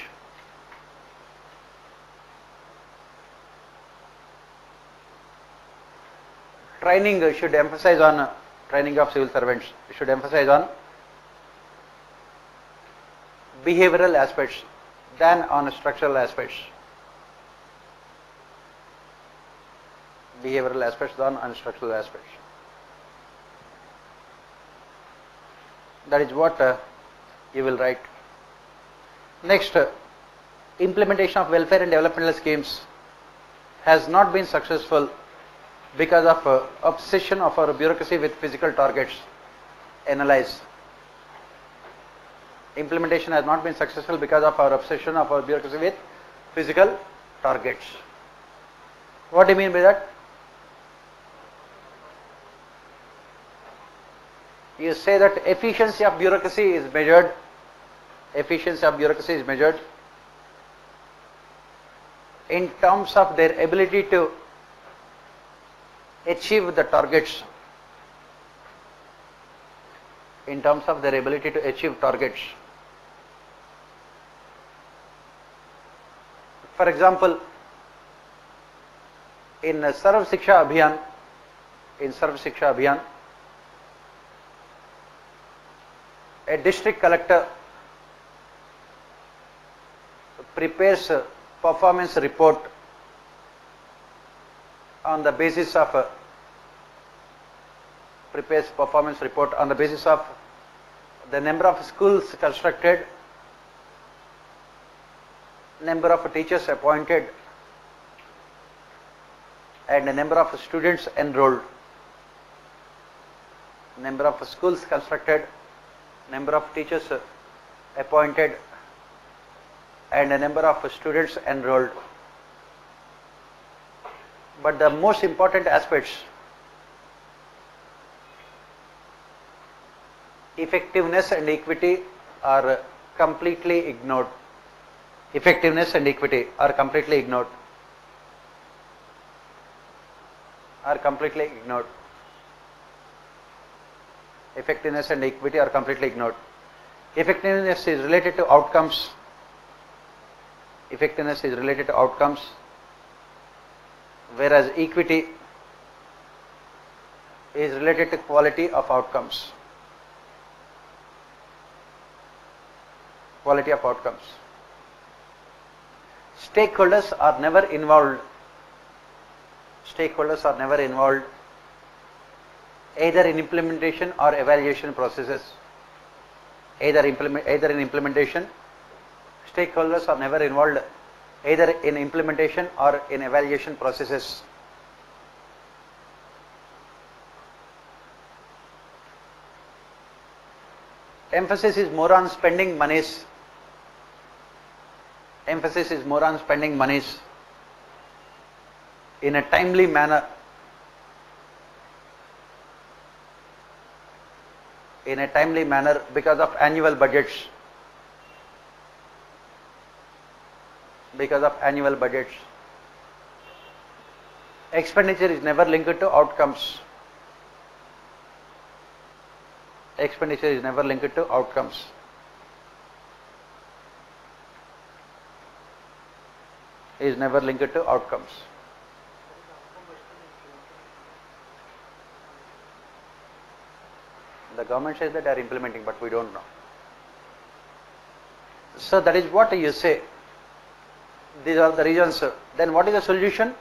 Training should emphasize on training of civil servants should emphasize on behavioral aspects than on structural aspects. Behavioral aspects than on structural aspects. That is what you will write. Next, implementation of welfare and developmental schemes has not been successful because of obsession of our bureaucracy with physical targets. Analyze. Implementation has not been successful because of our obsession of our bureaucracy with physical targets. What do you mean by that? You say that efficiency of bureaucracy is measured. Efficiency of bureaucracy is measured in terms of their ability to achieve the targets. In terms of their ability to achieve targets. For example, in Sarv Shiksha Abhiyan, a district collector prepares a performance report on the basis of the number of schools constructed, number of teachers appointed, and the number of students enrolled. Number of schools constructed, number of teachers appointed, and the number of students enrolled. But the most important aspects, effectiveness and equity, are completely ignored. Effectiveness and equity are completely ignored. Effectiveness and equity are completely ignored. Effectiveness is related to outcomes. Effectiveness is related to outcomes, whereas equity is related to quality of outcomes. Quality of outcomes. Stakeholders are never involved. Stakeholders are never involved either in implementation or evaluation processes. Either in implementation, stakeholders are never involved either in implementation or in evaluation processes. Emphasis is more on spending monies. Emphasis is more on spending monies in a timely manner. In a timely manner because of annual budgets. Because of annual budgets. Expenditure is never linked to outcomes. Expenditure is never linked to outcomes. Is never linked to outcomes. The government says that they are implementing, but we don't know. So that is what you say. These are the reasons. Then what is the solution?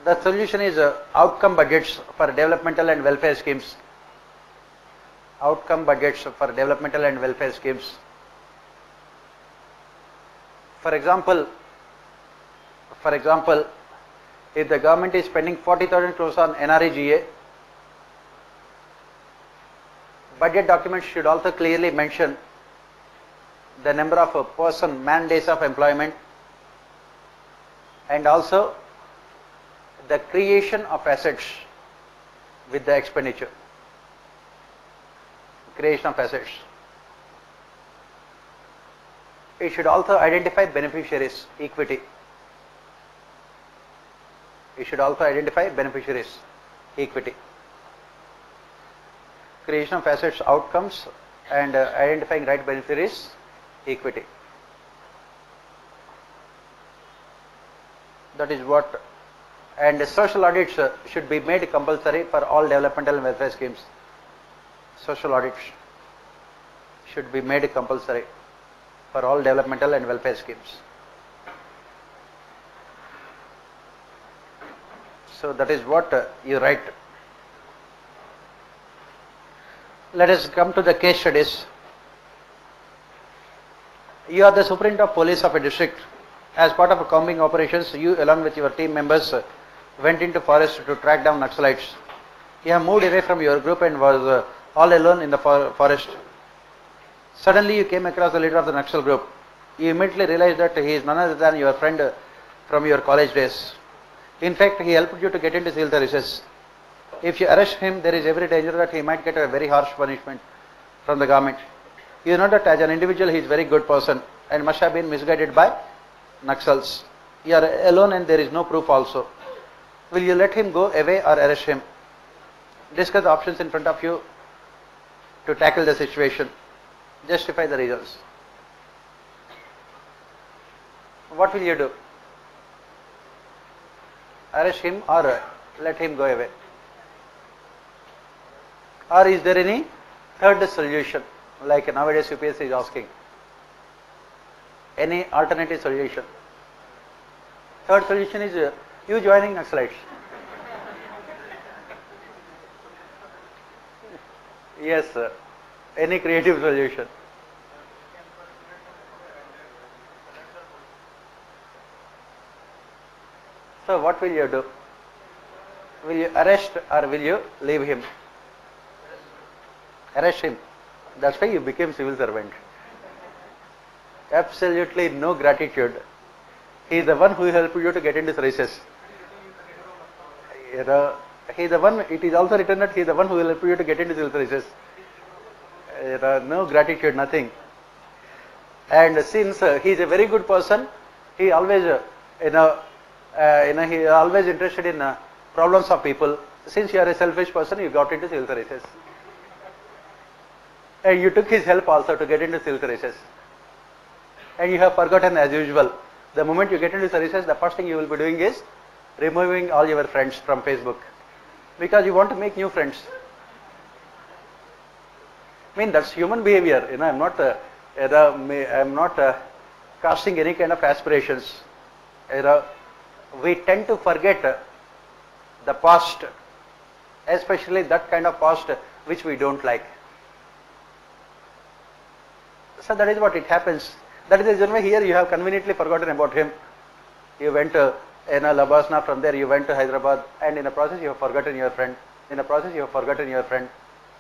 The solution is outcome budgets for developmental and welfare schemes. Outcome budgets for developmental and welfare schemes. For example, if the government is spending 40,000 crores on NREGA, budget documents should also clearly mention the number of man days of employment, and also the creation of assets with the expenditure. Creation of assets. It should also identify beneficiaries, equity. It should also identify beneficiaries, equity. Creation of assets, outcomes, and identifying right beneficiaries, equity. That is what. And social audits should be made compulsory for all developmental and welfare schemes. Social audits should be made compulsory for all developmental and welfare schemes. So that is what you write. Let us come to the case studies. You are the superintendent of police of a district. As part of combing operations, you along with your team members went into forest to track down Naxalites. You have moved away from your group and was all alone in the forest. Suddenly you came across the leader of the Naxal group. You immediately realized that he is none other than your friend from your college days. In fact, he helped you to get into civil services. If you arrest him, there is every danger that he might get a very harsh punishment from the government. You know that as an individual he is a very good person and must have been misguided by Naxals. You are alone and there is no proof also. Will you let him go away or arrest him? Discuss the options in front of you to tackle the situation. Justify the reasons. What will you do? Arrest him or let him go away? Or is there any third solution, like nowadays UPSC is asking? Any alternative solution? Third solution is you joining Naxalites. Yes, sir. Any creative solution? So what will you do? Will you arrest or will you leave him? Arrest him. That's why you became civil servant. Absolutely no gratitude. He is the one who helped you to get into services. He is the one. It is also written that he is the one who will help you to get into civil services. No gratitude, nothing. And since he is a very good person, he always, he is always interested in problems of people. Since you are a selfish person, you got into civil services. And you took his help also to get into civil services. And you have forgotten as usual. The moment you get into services, the first thing you will be doing is removing all your friends from Facebook. Because you want to make new friends. I mean, that's human behavior. I'm not casting any kind of aspirations. We tend to forget the past, especially that kind of past which we don't like. So that is what it happens. That is the reason why here you have conveniently forgotten about him. You went to Labasna, from there you went to Hyderabad, and in the process you have forgotten your friend.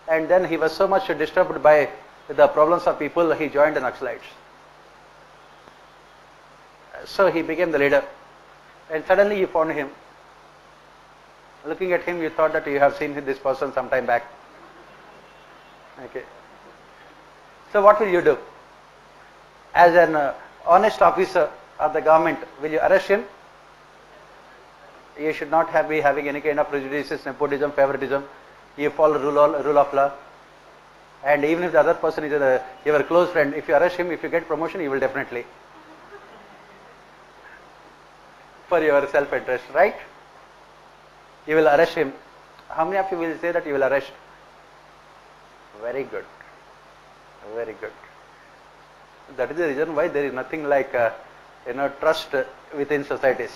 And then he was so much disturbed by the problems of people, he joined the Naxalites. So he became the leader. And suddenly you found him. Looking at him, you thought that you have seen this person some time back. Okay. So what will you do? As an honest officer of the government, will you arrest him? You should not be having any kind of prejudices, nepotism, favoritism. You follow rule of law. And even if the other person is your close friend, if you arrest him, if you get promotion, you will definitely. For your self-interest, right? You will arrest him. How many of you will say that you will arrest? Very good. Very good. That is the reason why there is nothing like trust within societies.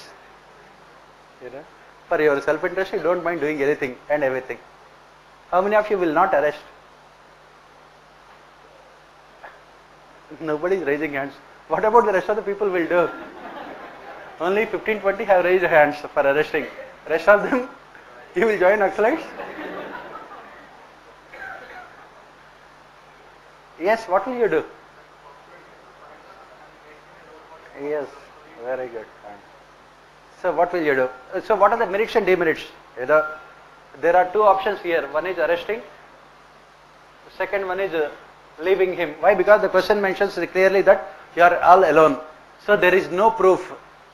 For your self-interest, you don't mind doing anything and everything. How many of you will not arrest? Nobody is raising hands. What about the rest of the people will do? Only 15-20 have raised hands for arresting. Rest of them, you will join Naxalites? Yes, what will you do? Yes, very good. So what will you do? So what are the merits and demerits? There are two options here. One is arresting. Second one is leaving him. Why? Because the question mentions clearly that you are all alone. So there is no proof.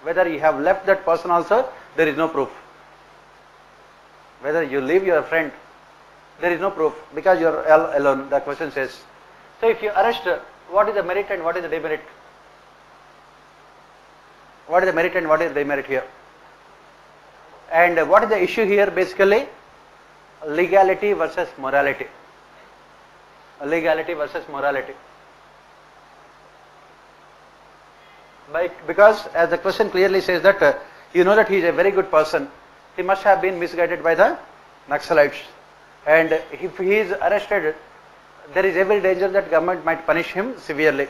Whether you have left that person also, there is no proof. Whether you leave your friend, there is no proof because you are all alone, the question says. So if you arrest, what is the merit and what is the demerit? What is the merit and what is the demerit here? And what is the issue here basically? Legality versus morality. Legality versus morality. Because as the question clearly says that you know that he is a very good person, he must have been misguided by the Naxalites, and if he is arrested, there is every danger that government might punish him severely.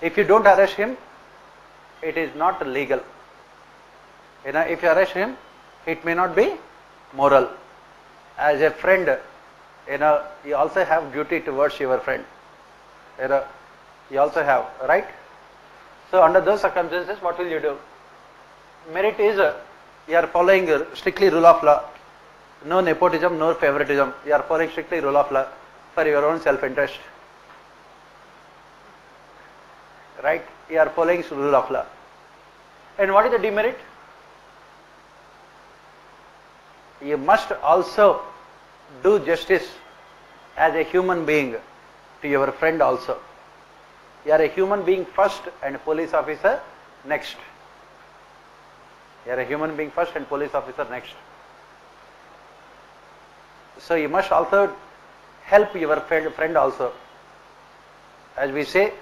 If you don't arrest him, it is not legal. If you arrest him, it may not be moral. As a friend, you also have duty towards your friend. You also have, right? So under those circumstances, what will you do? Merit is you are following strictly rule of law. No nepotism, no favoritism. You are following strictly rule of law for your own self-interest. Right? You are following rule of law. And what is the demerit? You must also do justice as a human being to your friend also. You are a human being first and police officer next. You are a human being first and police officer next. So you must also help your friend also. As we say,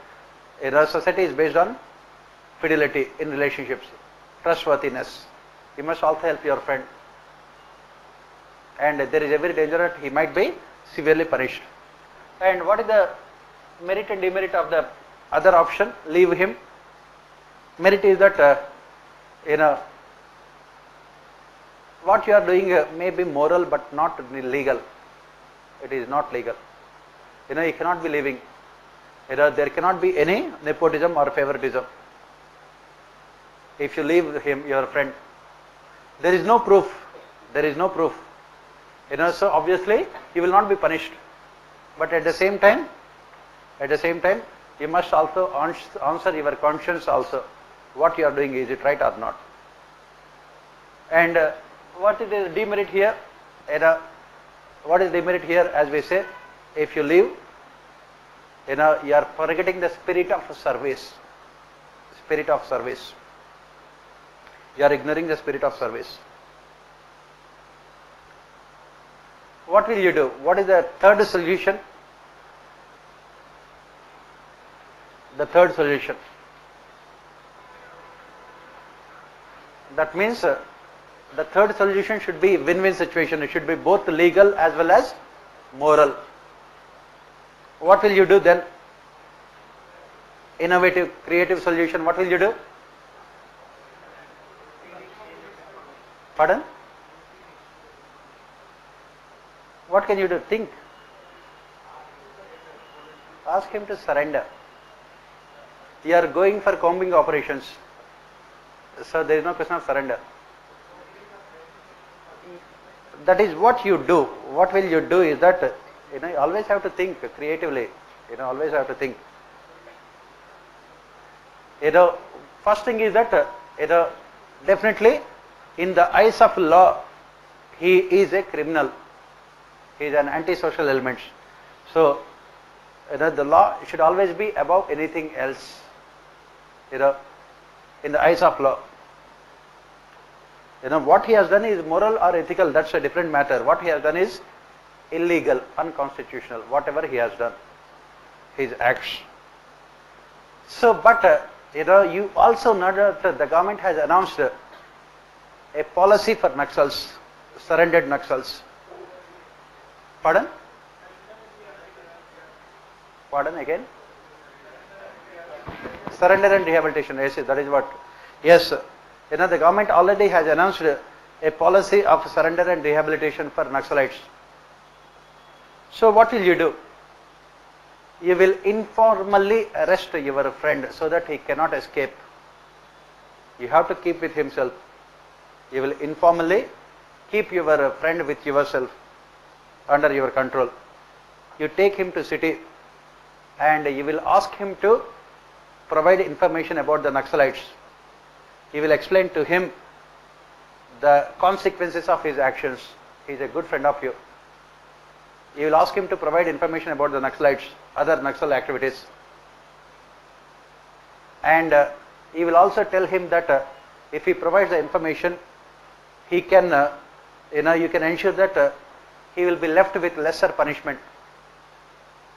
a society is based on fidelity in relationships, trustworthiness. You must also help your friend. And there is every danger that he might be severely punished. And what is the merit and demerit of the other option? Leave him. Merit is that what you are doing may be moral but not legal. It is not legal. You cannot be leaving. There cannot be any nepotism or favoritism. If you leave him, your friend, there is no proof. There is no proof. So obviously you will not be punished. But at the same time, you must also answer your conscience also. What you are doing, is it right or not? And what is the demerit here? What is demerit here? As we say, if you leave, you are forgetting the spirit of service. Spirit of service. You are ignoring the spirit of service. What will you do? What is the third solution? The third solution. That means the third solution should be win-win situation. It should be both legal as well as moral. What will you do then? Innovative, creative solution. What will you do? Pardon? What can you do? Think. Ask him to surrender. You are going for combing operations. So there is no question of surrender. That is what you do. What will you do is that you always have to think creatively. Always have to think. First thing is that definitely in the eyes of law he is a criminal. He is an antisocial element. So the law should always be above anything else. In the eyes of law. What he has done is moral or ethical, that's a different matter. What he has done is illegal, unconstitutional, whatever he has done, his acts. So, but you also know that the government has announced a policy for Naxals, surrendered Naxals. Pardon? Pardon again? Surrender and rehabilitation. Yes, that is what. Yes, the government already has announced a policy of surrender and rehabilitation for Naxalites. So what will you do? You will informally arrest your friend so that he cannot escape. You have to keep with himself. You will informally keep your friend with yourself under your control. You take him to city and you will ask him to provide information about the Naxalites. You will explain to him the consequences of his actions. He is a good friend of you. You will ask him to provide information about the Naxalites, other Naxal activities. And you will also tell him that if he provides the information, he can, you can ensure that he will be left with lesser punishment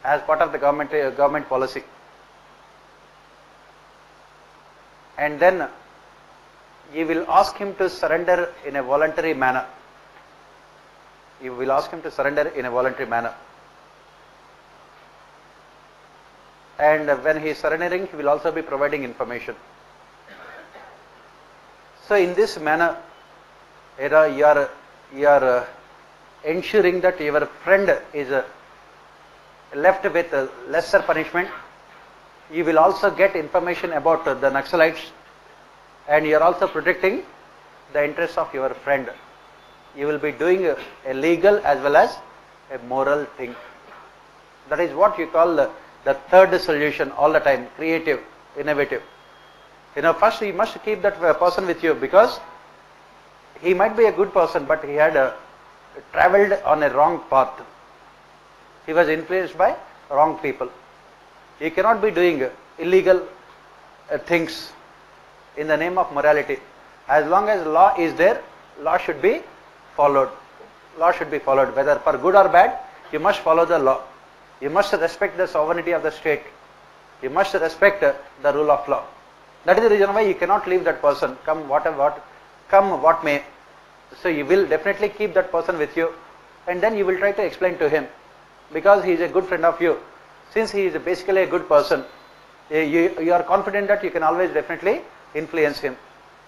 as part of the government policy. And then you will ask him to surrender in a voluntary manner. You will ask him to surrender in a voluntary manner. And when he is surrendering, he will also be providing information. So in this manner, you are ensuring that your friend is left with lesser punishment. You will also get information about the Naxalites, and you are also protecting the interests of your friend. You will be doing a legal as well as a moral thing. That is what you call the third solution all the time, creative, innovative. First you must keep that person with you, because he might be a good person, but he had traveled on a wrong path. He was influenced by wrong people. You cannot be doing illegal things in the name of morality. As long as law is there, law should be followed. Law should be followed, whether for good or bad. You must follow the law. You must respect the sovereignty of the state. You must respect the rule of law. That is the reason why you cannot leave that person, come what may. So you will definitely keep that person with you, and then you will try to explain to him, because he is a good friend of you. Since he is basically a good person, you are confident that you can always definitely influence him.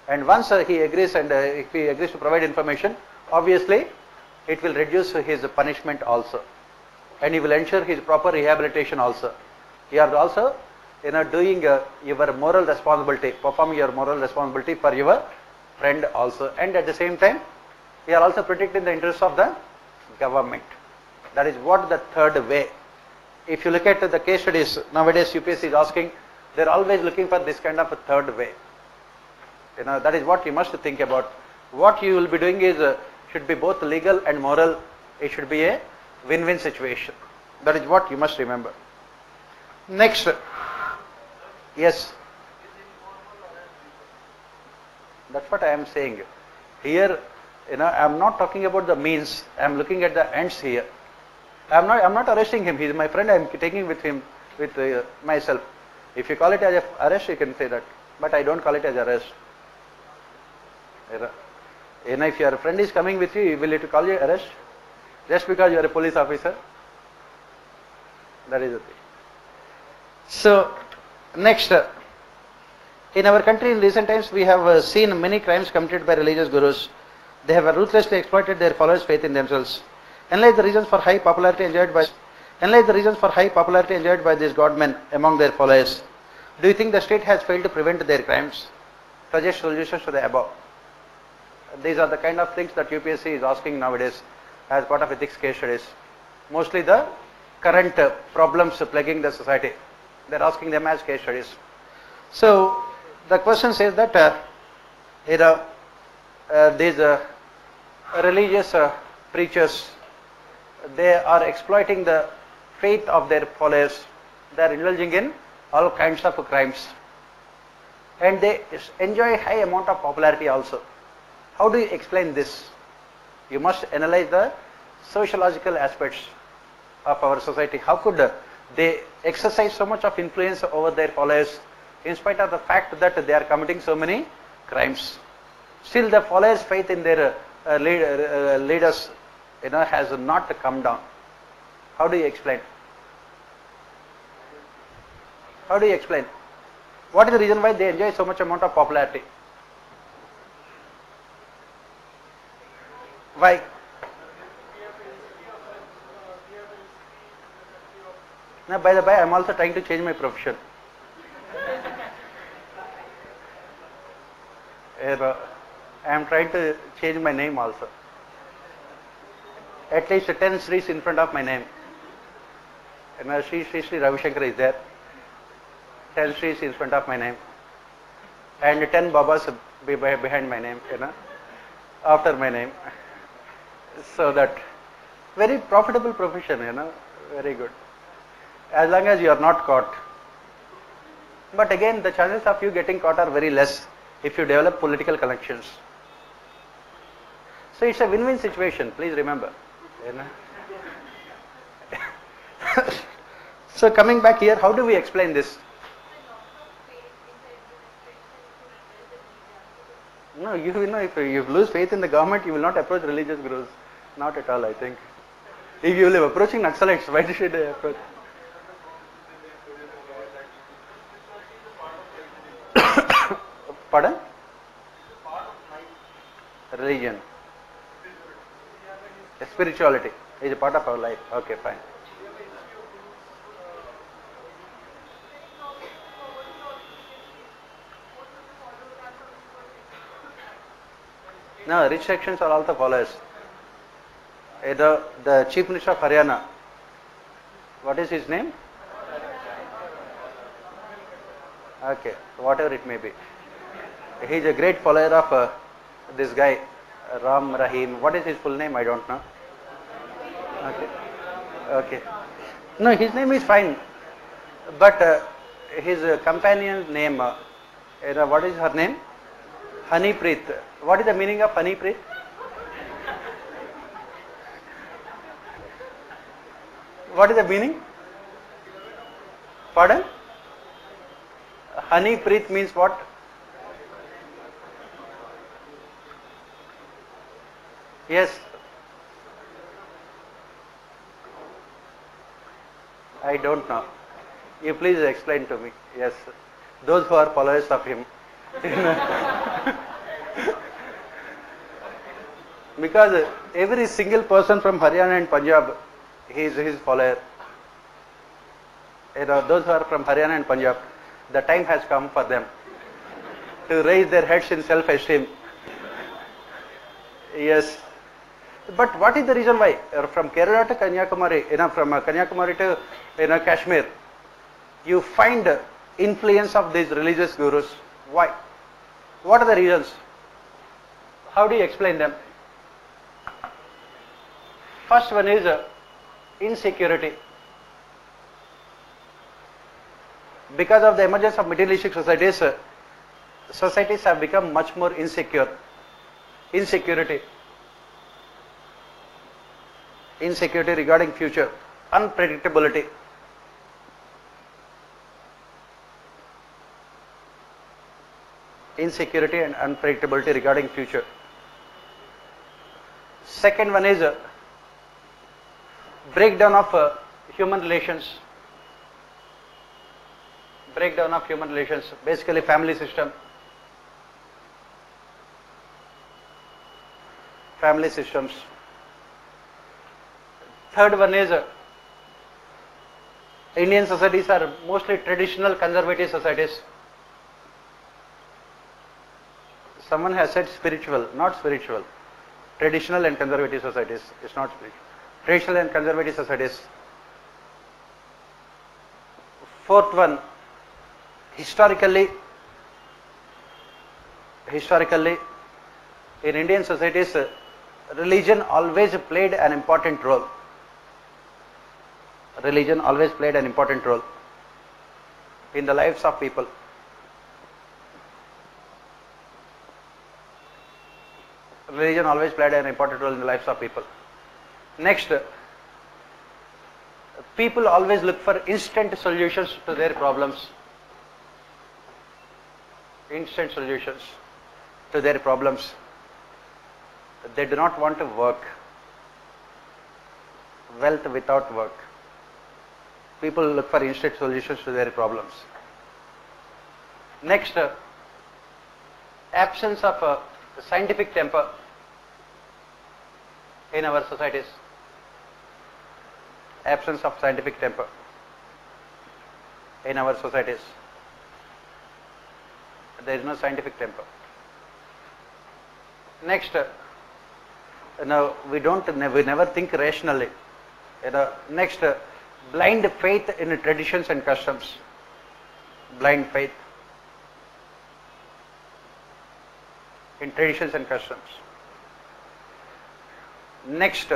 And once he agrees, and if he agrees to provide information, obviously it will reduce his punishment also, and you will ensure his proper rehabilitation also. You are also doing your moral responsibility, performing your moral responsibility for your friend also, and at the same time you are also protecting the interests of the government. That is what the third way. If you look at the case studies nowadays, UPSC is asking, they are always looking for this kind of a third way. That is what you must think about. What you will be doing is should be both legal and moral. It should be a win-win situation. That is what you must remember. Next, yes, that's what I am saying. Here, I am not talking about the means. I am looking at the ends here. I am not arresting him. He is my friend. I am taking with him, with myself. If you call it as arrest, you can say that. But I don't call it as arrest. If your friend is coming with you, will it call you arrest? Just because you are a police officer? That is the thing. So, next, in our country in recent times, we have seen many crimes committed by religious gurus. They have ruthlessly exploited their followers' faith in themselves. Analyze the reasons for high popularity enjoyed by these godmen among their followers. Do you think the state has failed to prevent their crimes? Suggest solutions to the above. These are the kind of things that UPSC is asking nowadays as part of ethics case studies. Mostly the current problems plaguing the society, they are asking them as case studies. So the question says that these religious preachers, they are exploiting the faith of their followers. They are indulging in all kinds of crimes, and they enjoy high amount of popularity also. How do you explain this? You must analyze the sociological aspects of our society. How could they exercise so much of influence over their followers in spite of the fact that they are committing so many crimes? Still the followers' faith in their leaders has not come down. How do you explain? How do you explain? What is the reason why they enjoy so much amount of popularity? Why? Now, by the way, I am also trying to change my profession. I am trying to change my name also. At least 10 Sris in front of my name. Sri Ravi Shankar is there. 10 Sris in front of my name. And 10 Babas behind my name, after my name. So that very profitable profession, very good. As long as you are not caught. But again, the chances of you getting caught are very less if you develop political connections. So it's a win-win situation, please remember. So coming back here, how do we explain this? No, if you lose faith in the government, you will not approach religious gurus. Not at all, I think. If you will be approaching Naxalites, why should I approach? Pardon? Religion. Spirituality is a part of our life. Okay, fine. No, rich sections are also followers. The Chief Minister of Haryana, what is his name? Okay, whatever it may be. He is a great follower of this guy, Ram Rahim. What is his full name? I don't know. Okay. No, his name is fine. But his companion's name, what is her name? Honeypreet. What is the meaning of Honeypreet? What is the meaning? Pardon? Honeypreet means what? Yes. I don't know. You please explain to me. Yes. Those who are followers of him. Because every single person from Haryana and Punjab, he is his follower. Those who are from Haryana and Punjab, the time has come for them to raise their heads in self-esteem. Yes. But what is the reason why? From Kerala to Kanyakumari, from Kanyakumari to Kashmir, you find influence of these religious gurus. Why? What are the reasons? How do you explain them? First one is insecurity. Because of the emergence of materialistic societies, societies have become much more insecure. Insecurity regarding future, unpredictability. Insecurity and unpredictability regarding future. Second one is breakdown of human relations. Breakdown of human relations, basically family system. Family systems. Third one is Indian societies are mostly traditional conservative societies. Someone has said spiritual, not spiritual. Traditional and conservative societies. It's not spiritual. Traditional and conservative societies. Fourth one, historically in Indian societies, religion always played an important role. Religion always played an important role in the lives of people. Religion always played an important role in the lives of people. Next, people always look for instant solutions to their problems. Instant solutions to their problems. They do not want to work. Wealth without work. People look for instant solutions to their problems. Next, absence of scientific temper in our societies. Absence of scientific temper in our societies. There is no scientific temper. Next, we never think rationally. Next, blind faith in traditions and customs. Blind faith in traditions and customs. Next,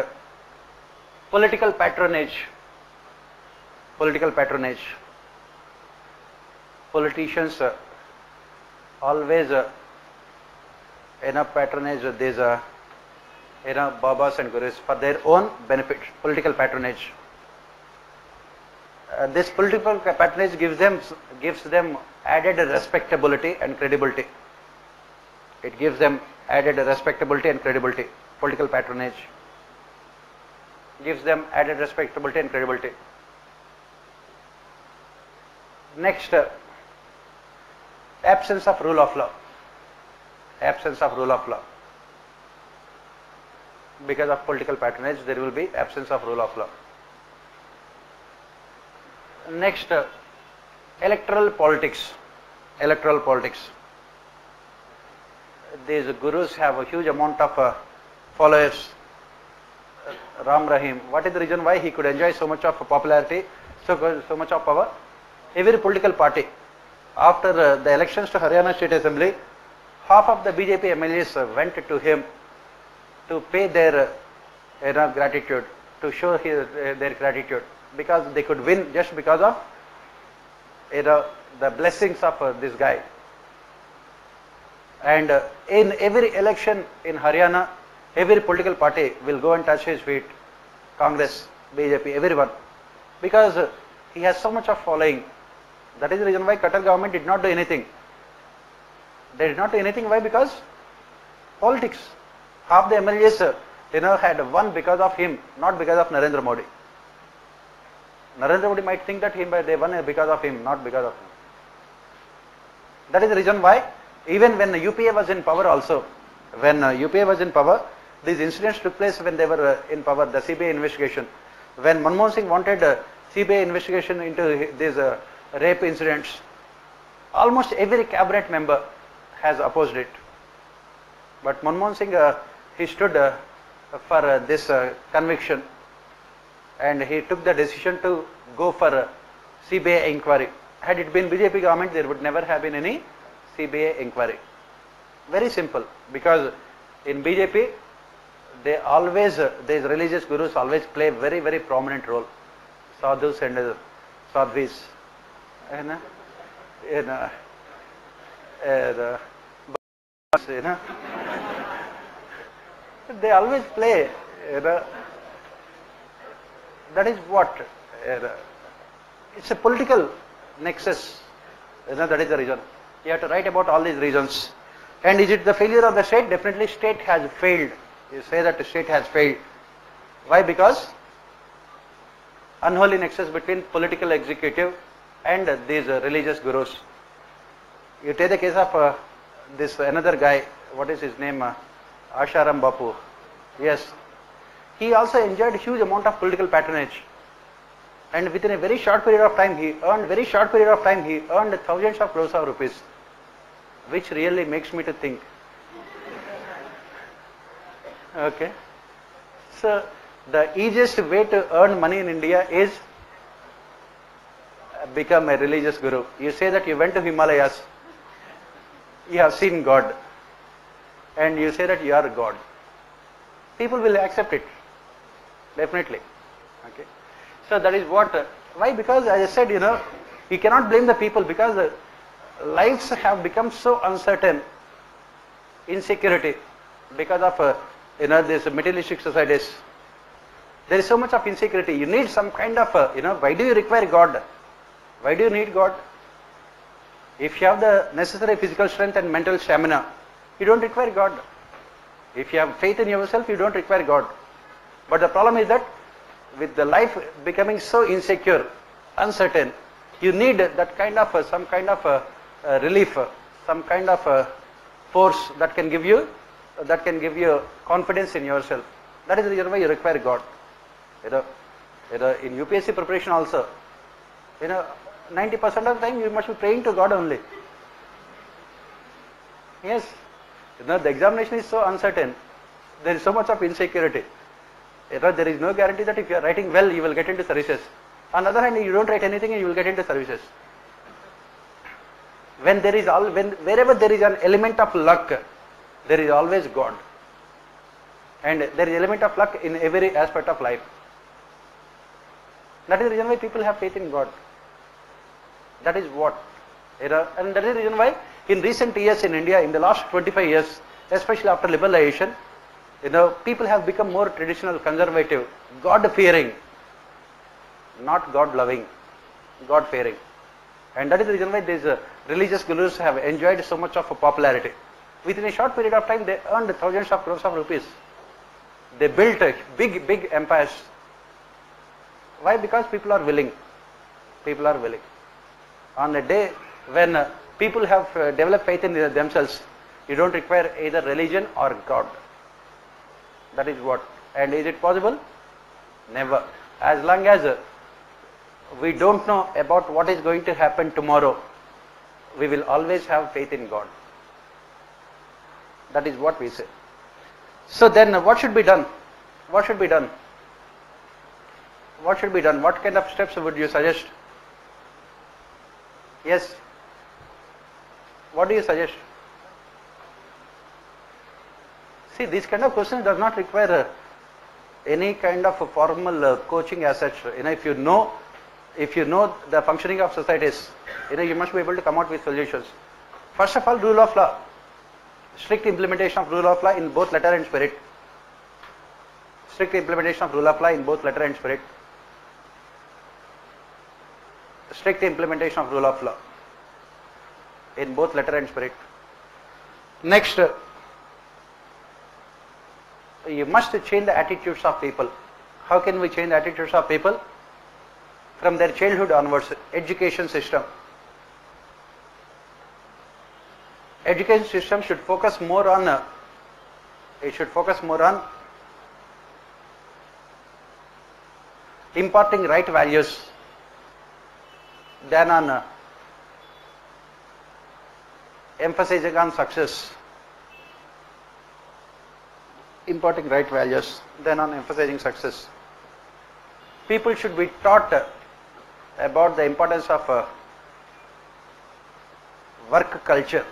political patronage. Political patronage. Politicians always patronage these babas and gurus for their own benefit. Political patronage. This political patronage gives them added respectability and credibility. It gives them added respectability and credibility. Political patronage gives them added respectability and credibility. Next, absence of rule of law. Absence of rule of law. Because of political patronage, there will be absence of rule of law. Next, electoral politics. Electoral politics. These gurus have a huge amount of followers. Ram Rahim. What is the reason why he could enjoy so much of popularity, so much of power? Every political party, after the elections to Haryana State Assembly, half of the BJP MLAs went to him to pay their gratitude, to show their gratitude, because they could win just because of the blessings of this guy. And in every election in Haryana, every political party will go and touch his feet. Congress, BJP, everyone, because he has so much of following. That is the reason why Qatar government did not do anything. They did not do anything. Why? Because politics. Half the MLAs had won because of him, not because of Narendra Modi. Narendra Modi might think that they won because of him, not because of him. That is the reason why even when UPA was in power also, when UPA was in power, these incidents took place when they were in power, the CBI investigation. When Manmohan Singh wanted CBI investigation into these rape incidents, almost every cabinet member has opposed it. But Manmohan Singh, he stood for this conviction, and he took the decision to go for CBI inquiry. Had it been BJP government, there would never have been any CBI inquiry. Very simple, because in BJP, these religious gurus always play very, very prominent role. Sadhus and sadhvis. They always play. That is what? It's a political nexus. That is the reason. You have to write about all these reasons. And is it the failure of the state? Definitely state has failed. You say that the state has failed. Why? Because unholy nexus between political executive and these religious gurus. You take the case of this another guy, what is his name? Asharam Bapu. Yes. He also enjoyed huge amount of political patronage. And within a very short period of time, he earned thousands of crores of rupees, which really makes me to think. Okay. So the easiest way to earn money in India is become a religious guru. You say that you went to Himalayas, you have seen God, and you say that you are God. People will accept it, definitely. Okay. So that is what. Why? Because as I said, you cannot blame the people, because lives have become so uncertain, insecurity, because of these materialistic societies. There is so much of insecurity. You need some kind of why do you require God? Why do you need God? If you have the necessary physical strength and mental stamina, you don't require God. If you have faith in yourself, you don't require God. But the problem is that with the life becoming so insecure, uncertain, you need that kind of some kind of relief, some kind of force that can give you confidence in yourself. That is the reason why you require God. In UPSC preparation also, 90% of the time you must be praying to God only. Yes, The examination is so uncertain. There is so much of insecurity. There is no guarantee that if you are writing well, you will get into services. On the other hand, you don't write anything and you will get into services. Wherever there is an element of luck, there is always God. And there is element of luck in every aspect of life. That is the reason why people have faith in God. That is what. And that is the reason why in recent years in India, in the last 25 years, especially after liberalization, people have become more traditional, conservative, God-fearing, not God-loving, God-fearing. And that is the reason why these religious gurus have enjoyed so much of popularity. Within a short period of time, they earned thousands of crores of rupees. They built big, big empires. Why? Because people are willing. People are willing. On a day when people have developed faith in themselves, you don't require either religion or God. That is what. And is it possible? Never. As long as we don't know about what is going to happen tomorrow, we will always have faith in God. That is what we say. So then what should be done? What should be done? What should be done? What kind of steps would you suggest? Yes. What do you suggest? See, this kind of question does not require any kind of formal coaching as such. If you know the functioning of societies, you must be able to come out with solutions. First of all, rule of law. Strict implementation of rule of law in both letter and spirit. Strict implementation of rule of law in both letter and spirit. Strict implementation of rule of law in both letter and spirit. Next, you must change the attitudes of people. How can we change the attitudes of people? From their childhood onwards. Education system. Education system should focus more on imparting right values than on emphasizing on success. Imparting right values than on emphasizing success. People should be taught about the importance of work culture.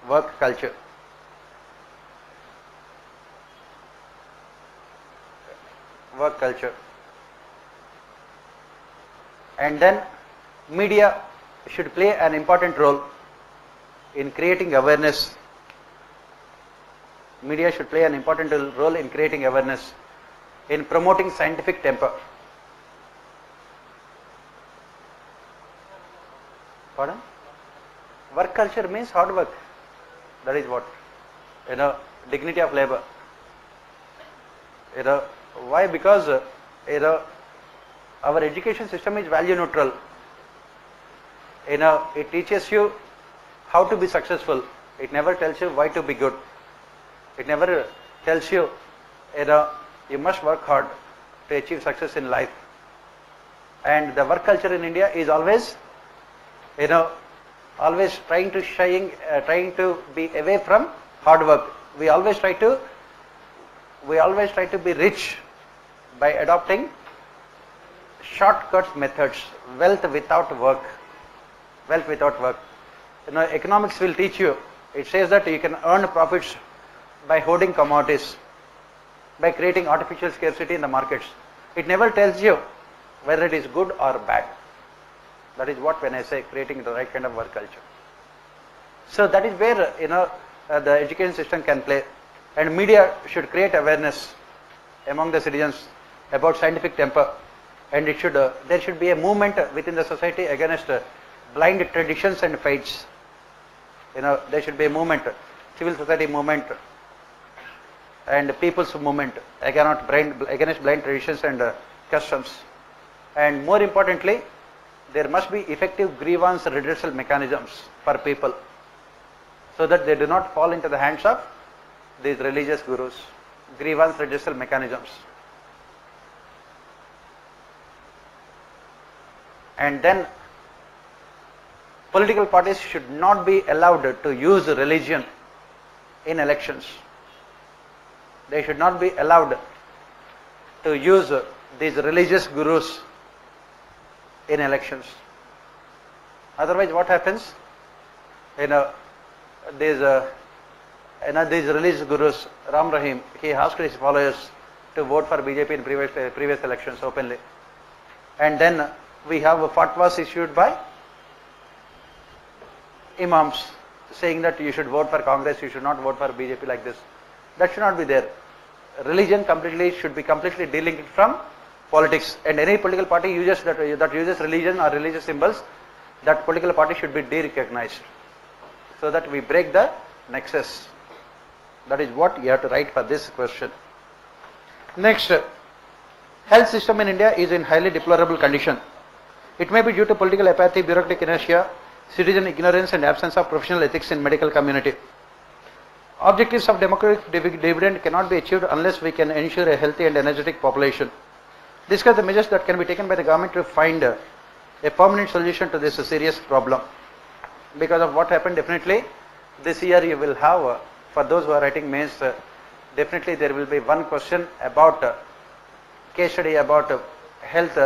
Work culture. Work culture. And then media should play an important role in creating awareness. Media should play an important role in creating awareness, in promoting scientific temper. Pardon? Work culture means hard work. That is what. Dignity of labor. Why? Because our education system is value neutral. It teaches you how to be successful. It never tells you why to be good. It never tells you, you must work hard to achieve success in life. And the work culture in India is always, always trying to be away from hard work. We always try to be rich by adopting shortcuts methods, wealth without work. Wealth without work. Economics will teach you. It says that you can earn profits by hoarding commodities, by creating artificial scarcity in the markets. It never tells you whether it is good or bad. That is what when I say creating the right kind of work culture. So that is where the education system can play, and media should create awareness among the citizens about scientific temper, and there should be a movement within the society against blind traditions and faiths. There should be a movement, civil society movement and people's movement against blind traditions and customs. And more importantly, there must be effective grievance redressal mechanisms for people, so that they do not fall into the hands of these religious gurus. Grievance redressal mechanisms. And then political parties should not be allowed to use religion in elections. They should not be allowed to use these religious gurus in elections. Otherwise, what happens? These religious gurus, Ram Rahim, he asked his followers to vote for BJP in previous elections openly, and then we have fatwas issued by imams saying that you should vote for Congress, you should not vote for BJP like this. That should not be there. Religion should be completely delinked from politics, and any political party that uses religion or religious symbols, that political party should be de-recognized, so that we break the nexus. That is what you have to write for this question. Next, health system in India is in highly deplorable condition. It may be due to political apathy, bureaucratic inertia, citizen ignorance and absence of professional ethics in medical community. Objectives of democratic dividend cannot be achieved unless we can ensure a healthy and energetic population. Discuss the measures that can be taken by the government to find a permanent solution to this serious problem. Because of what happened, definitely this year you will have, for those who are writing mains, definitely there will be one question about case study about health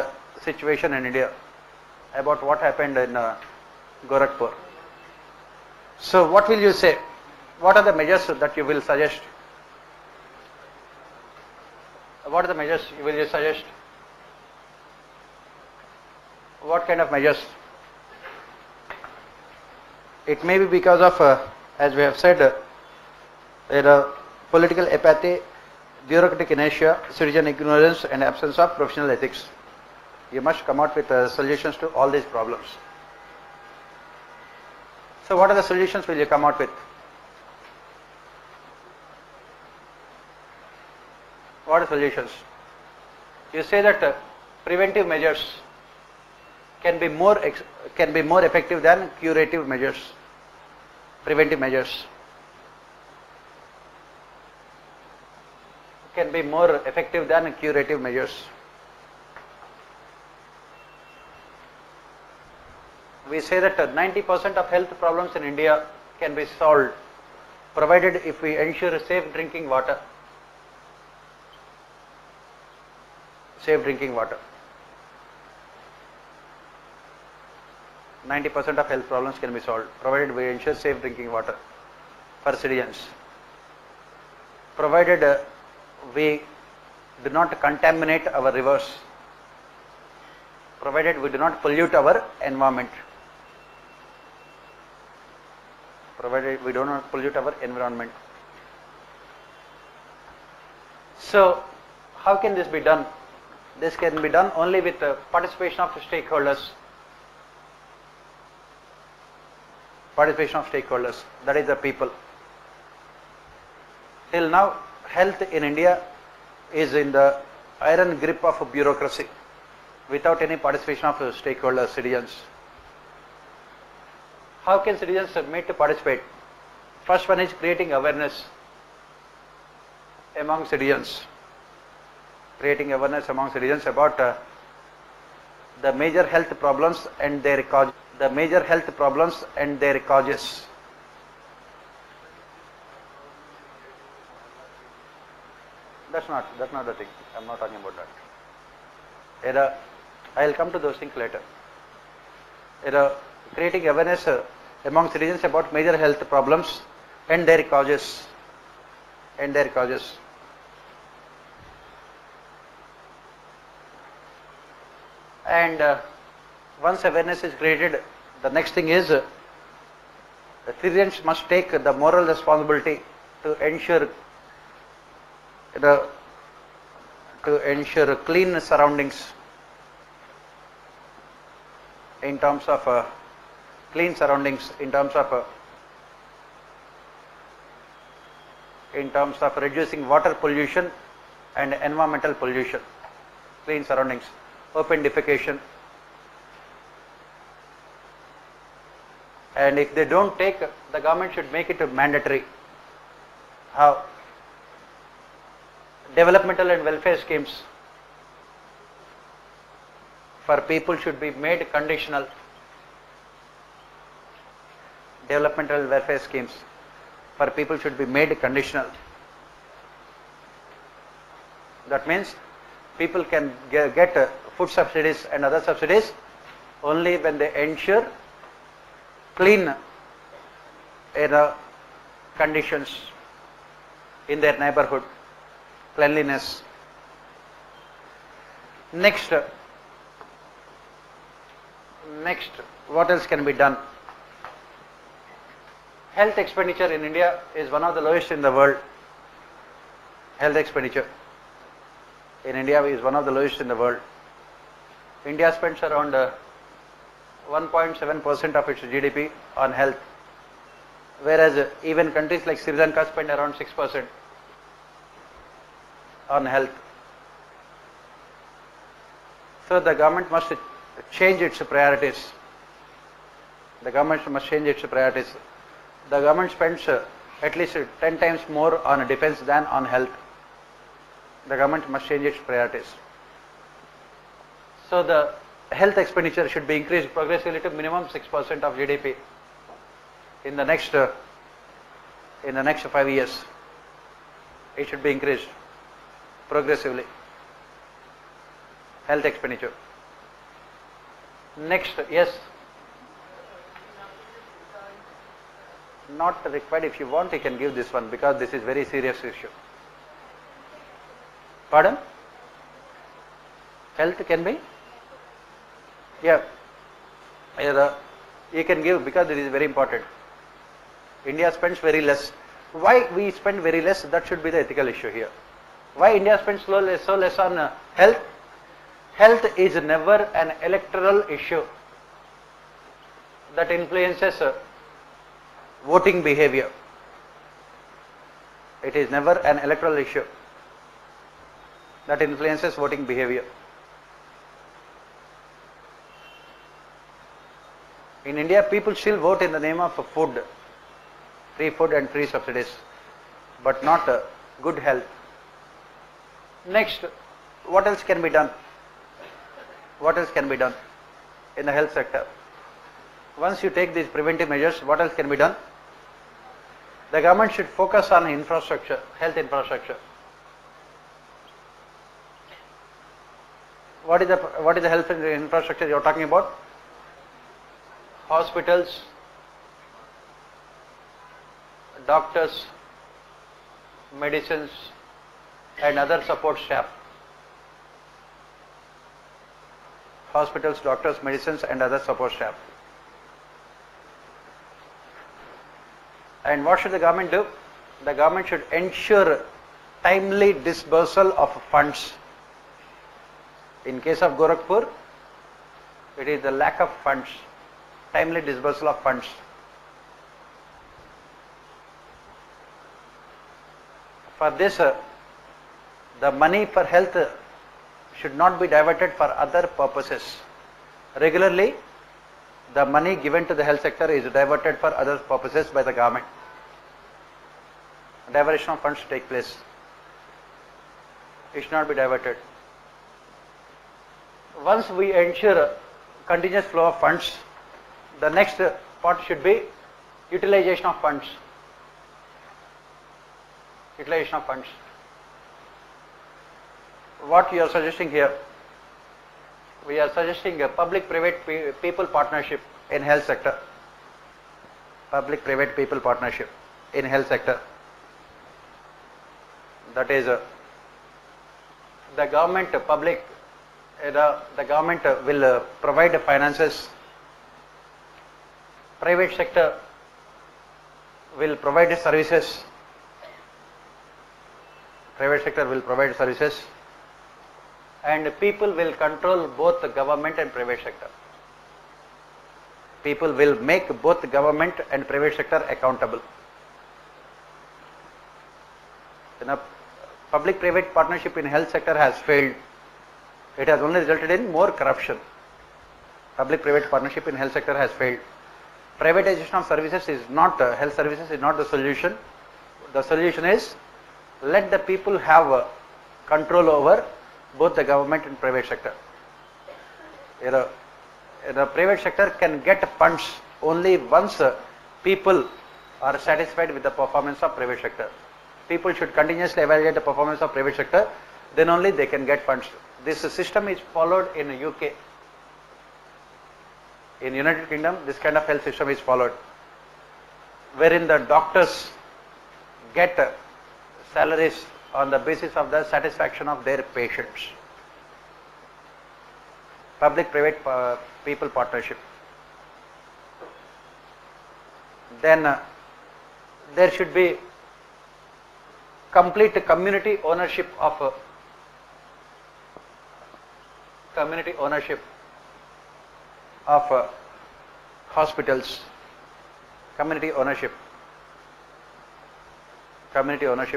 situation in India, about what happened in Gorakhpur. So what will you say? What are the measures that you will suggest? What are the measures will you suggest? What kind of measures? It may be because of, as we have said, political apathy, bureaucratic inertia, citizen ignorance and absence of professional ethics. You must come out with solutions to all these problems. So what are the solutions will you come out with? What are solutions? You say that preventive measures can be more effective than curative measures. Preventive measures can be more effective than curative measures. We say that 90% of health problems in India can be solved provided if we ensure safe drinking water. Safe drinking water. 90% of health problems can be solved provided we ensure safe drinking water for citizens. Provided we do not contaminate our rivers. Provided we do not pollute our environment. Provided we do not pollute our environment. So, how can this be done? This can be done only with the participation of stakeholders. Participation of stakeholders, that is the people. Till now, health in India is in the iron grip of bureaucracy without any participation of stakeholders, citizens. How can citizens made to participate? First one is creating awareness among citizens. Creating awareness among citizens about the major health problems and their causes. The major health problems and their causes. That's not the thing. I am not talking about that. I will come to those things later. Creating awareness among citizens about major health problems and their causes. And once awareness is created, the next thing is the citizens must take the moral responsibility to ensure clean surroundings in terms of reducing water pollution and environmental pollution. Clean surroundings, open defecation. And if they don't take, the government should make it mandatory. How? Developmental and welfare schemes for people should be made conditional. developmental welfare schemes for people should be made conditional. That means people can get food subsidies and other subsidies only when they ensure clean conditions in their neighborhood, cleanliness. Next, what else can be done? Health expenditure in India is one of the lowest in the world. Health expenditure in India is one of the lowest in the world. India spends around 1.7% of its GDP on health, whereas even countries like Sri Lanka spend around 6% on health. So the government must change its priorities. The government must change its priorities. The government spends at least 10 times more on defense than on health. The government must change its priorities. So the health expenditure should be increased progressively to minimum 6% of GDP in the next 5 years. It should be increased progressively. Health expenditure. Next, yes. Not required. If you want, you can give this one because this is very serious issue. Pardon? Health can be? Yeah. You can give because it is very important. India spends very less. Why we spend very less? That should be the ethical issue here. Why India spends so less on health? Health is never an electoral issue that influences voting behavior. It is never an electoral issue that influences voting behavior. In India, people still vote in the name of food, free food and free subsidies, but not good health. Next, what else can be done? What else can be done in the health sector? Once you take these preventive measures, what else can be done? The government should focus on infrastructure, health infrastructure. What is the health infrastructure you are talking about? Hospitals, doctors, medicines and other support staff. Hospitals, doctors, medicines and other support staff. And what should the government do? The government should ensure timely disbursal of funds. In case of Gorakhpur, it is the lack of funds, timely disbursal of funds. For this, the money for health should not be diverted for other purposes. Regularly, the money given to the health sector is diverted for other purposes by the government. Diversion of funds take place. It should not be diverted. Once we ensure continuous flow of funds, the next part should be utilization of funds. Utilization of funds. What you are suggesting here? We are suggesting a public-private people partnership in health sector. Public-private people partnership in health sector. That is, the government will provide finances. Private sector will provide services. Private sector will provide services. And people will control both the government and private sector. People will make both the government and private sector accountable. Public-private partnership in health sector has failed. It has only resulted in more corruption. Public-private partnership in health sector has failed. Privatization of services is not, health services is not the solution. The solution is let the people have control over both the government and private sector. The private sector can get funds only once people are satisfied with the performance of private sector. People should continuously evaluate the performance of private sector, then only they can get funds. This system is followed in UK. In United Kingdom, this kind of health system is followed, wherein the doctors get salaries on the basis of the satisfaction of their patients. Public-private people partnership. Then there should be complete community ownership of hospitals. Community ownership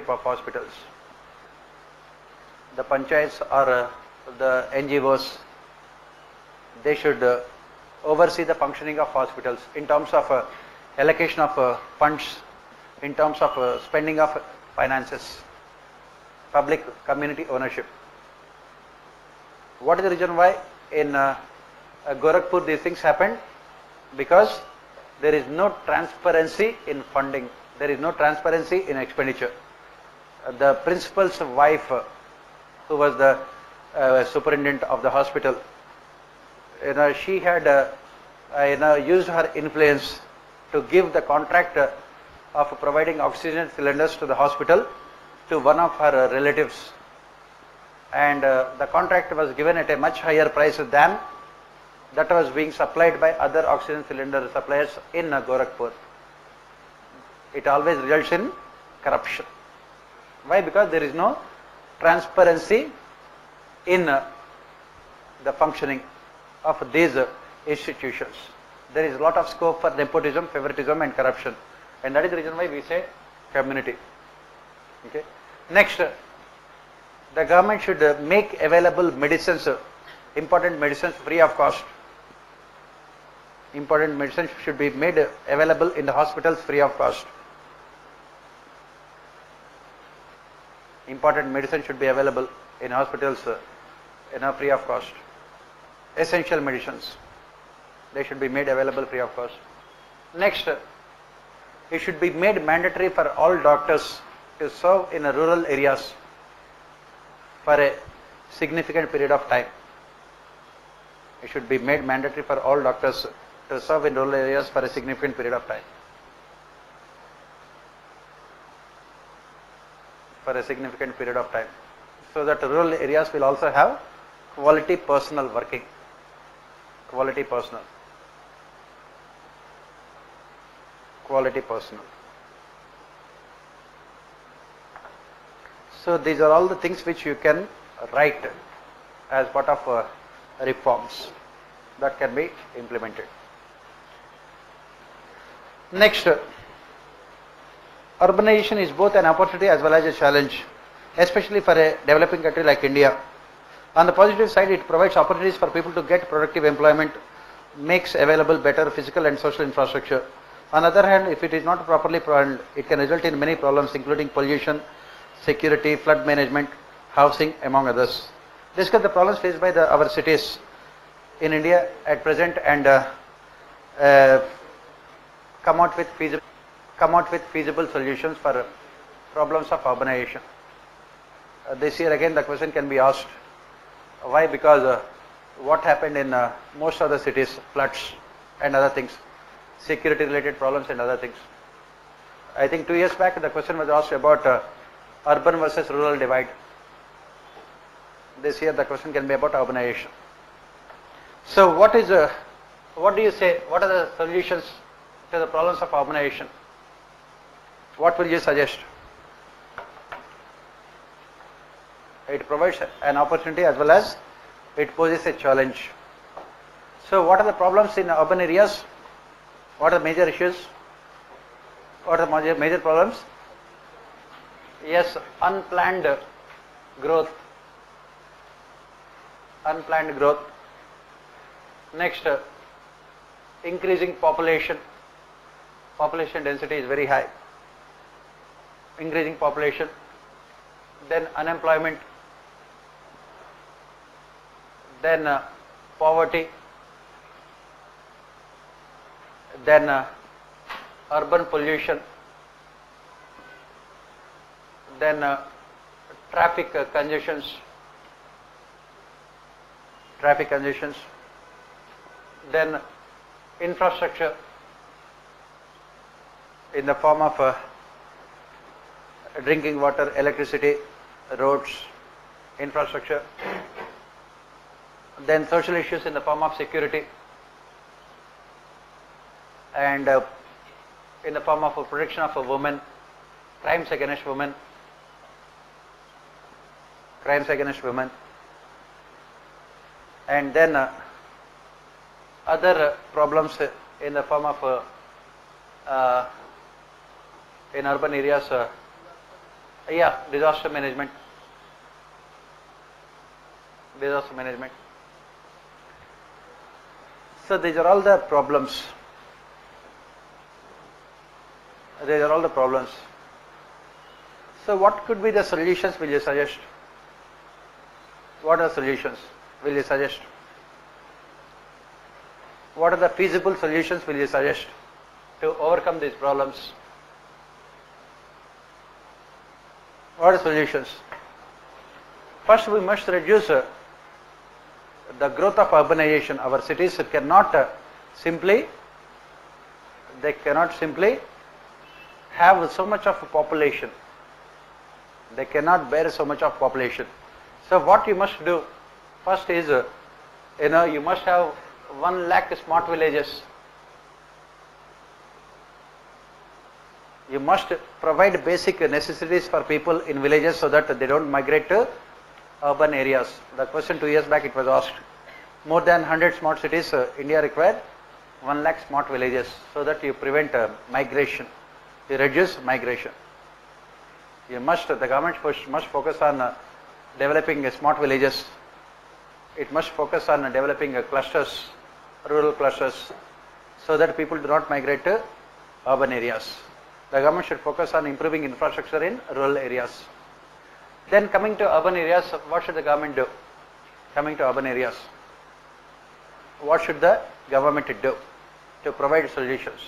of hospitals. The panchayats or the NGOs, they should oversee the functioning of hospitals in terms of allocation of funds, in terms of spending of finances. Public community ownership. What is the reason why in Gorakhpur these things happened? Because there is no transparency in funding, there is no transparency in expenditure. The principal's wife, who was the superintendent of the hospital, she had used her influence to give the contract of providing oxygen cylinders to the hospital to one of her relatives, and the contract was given at a much higher price than that was being supplied by other oxygen cylinder suppliers in Gorakhpur. It always results in corruption. Why? Because there is no transparency in the functioning of these institutions. There is a lot of scope for nepotism, favoritism and corruption, and that is the reason why we say community. Okay. Next, the government should make available medicines, important medicines, free of cost. Important medicines should be made available in the hospitals free of cost. Important medicine should be available in hospitals free of cost. Essential medicines, they should be made available free of cost. Next, it should be made mandatory for all doctors to serve in rural areas for a significant period of time. It should be made mandatory for all doctors to serve in rural areas for a significant period of time. For a significant period of time. So that rural areas will also have quality personnel working. Quality personnel. Quality personnel. So these are all the things which you can write as part of reforms that can be implemented. Next, urbanization is both an opportunity as well as a challenge, especially for a developing country like India. On the positive side, it provides opportunities for people to get productive employment, makes available better physical and social infrastructure. On the other hand, if it is not properly planned, it can result in many problems including pollution, security, flood management, housing, among others. Discuss the problems faced by our cities in India at present and come out with feasible solutions for problems of urbanization. This year again the question can be asked. Why? Because what happened in most of the cities, floods and other things, security related problems and other things. I think 2 years back the question was asked about urban versus rural divide. This year the question can be about urbanization. So what do you say, what are the solutions to the problems of urbanization? What will you suggest? It provides an opportunity as well as it poses a challenge. So what are the problems in urban areas? What are the major issues? What are the major problems? Yes, unplanned growth. Unplanned growth. Next, increasing population. Population density is very high. Increasing population. Then unemployment. Then poverty. Then urban pollution, then traffic congestions, then infrastructure in the form of drinking water, electricity, roads, infrastructure, then social issues in the form of security, and in the form of protection of women, crimes against women, and then other problems in the form of in urban areas, disaster management. So these are all the problems. So what could be the solutions will you suggest? What are solutions will you suggest? What are the feasible solutions will you suggest to overcome these problems? What are solutions? First, we must reduce the growth of urbanization. Our cities cannot simply have so much of population. They cannot bear so much of population. So what you must do first is, you must have 1 lakh smart villages. You must provide basic necessities for people in villages so that they don't migrate to urban areas. The question 2 years back it was asked. More than 100 smart cities, India required 1 lakh smart villages so that you prevent migration, you reduce migration. The government must focus on developing smart villages. It must focus on developing clusters, rural clusters, so that people do not migrate to urban areas. The government should focus on improving infrastructure in rural areas. Then coming to urban areas, what should the government do? What should the government do to provide solutions?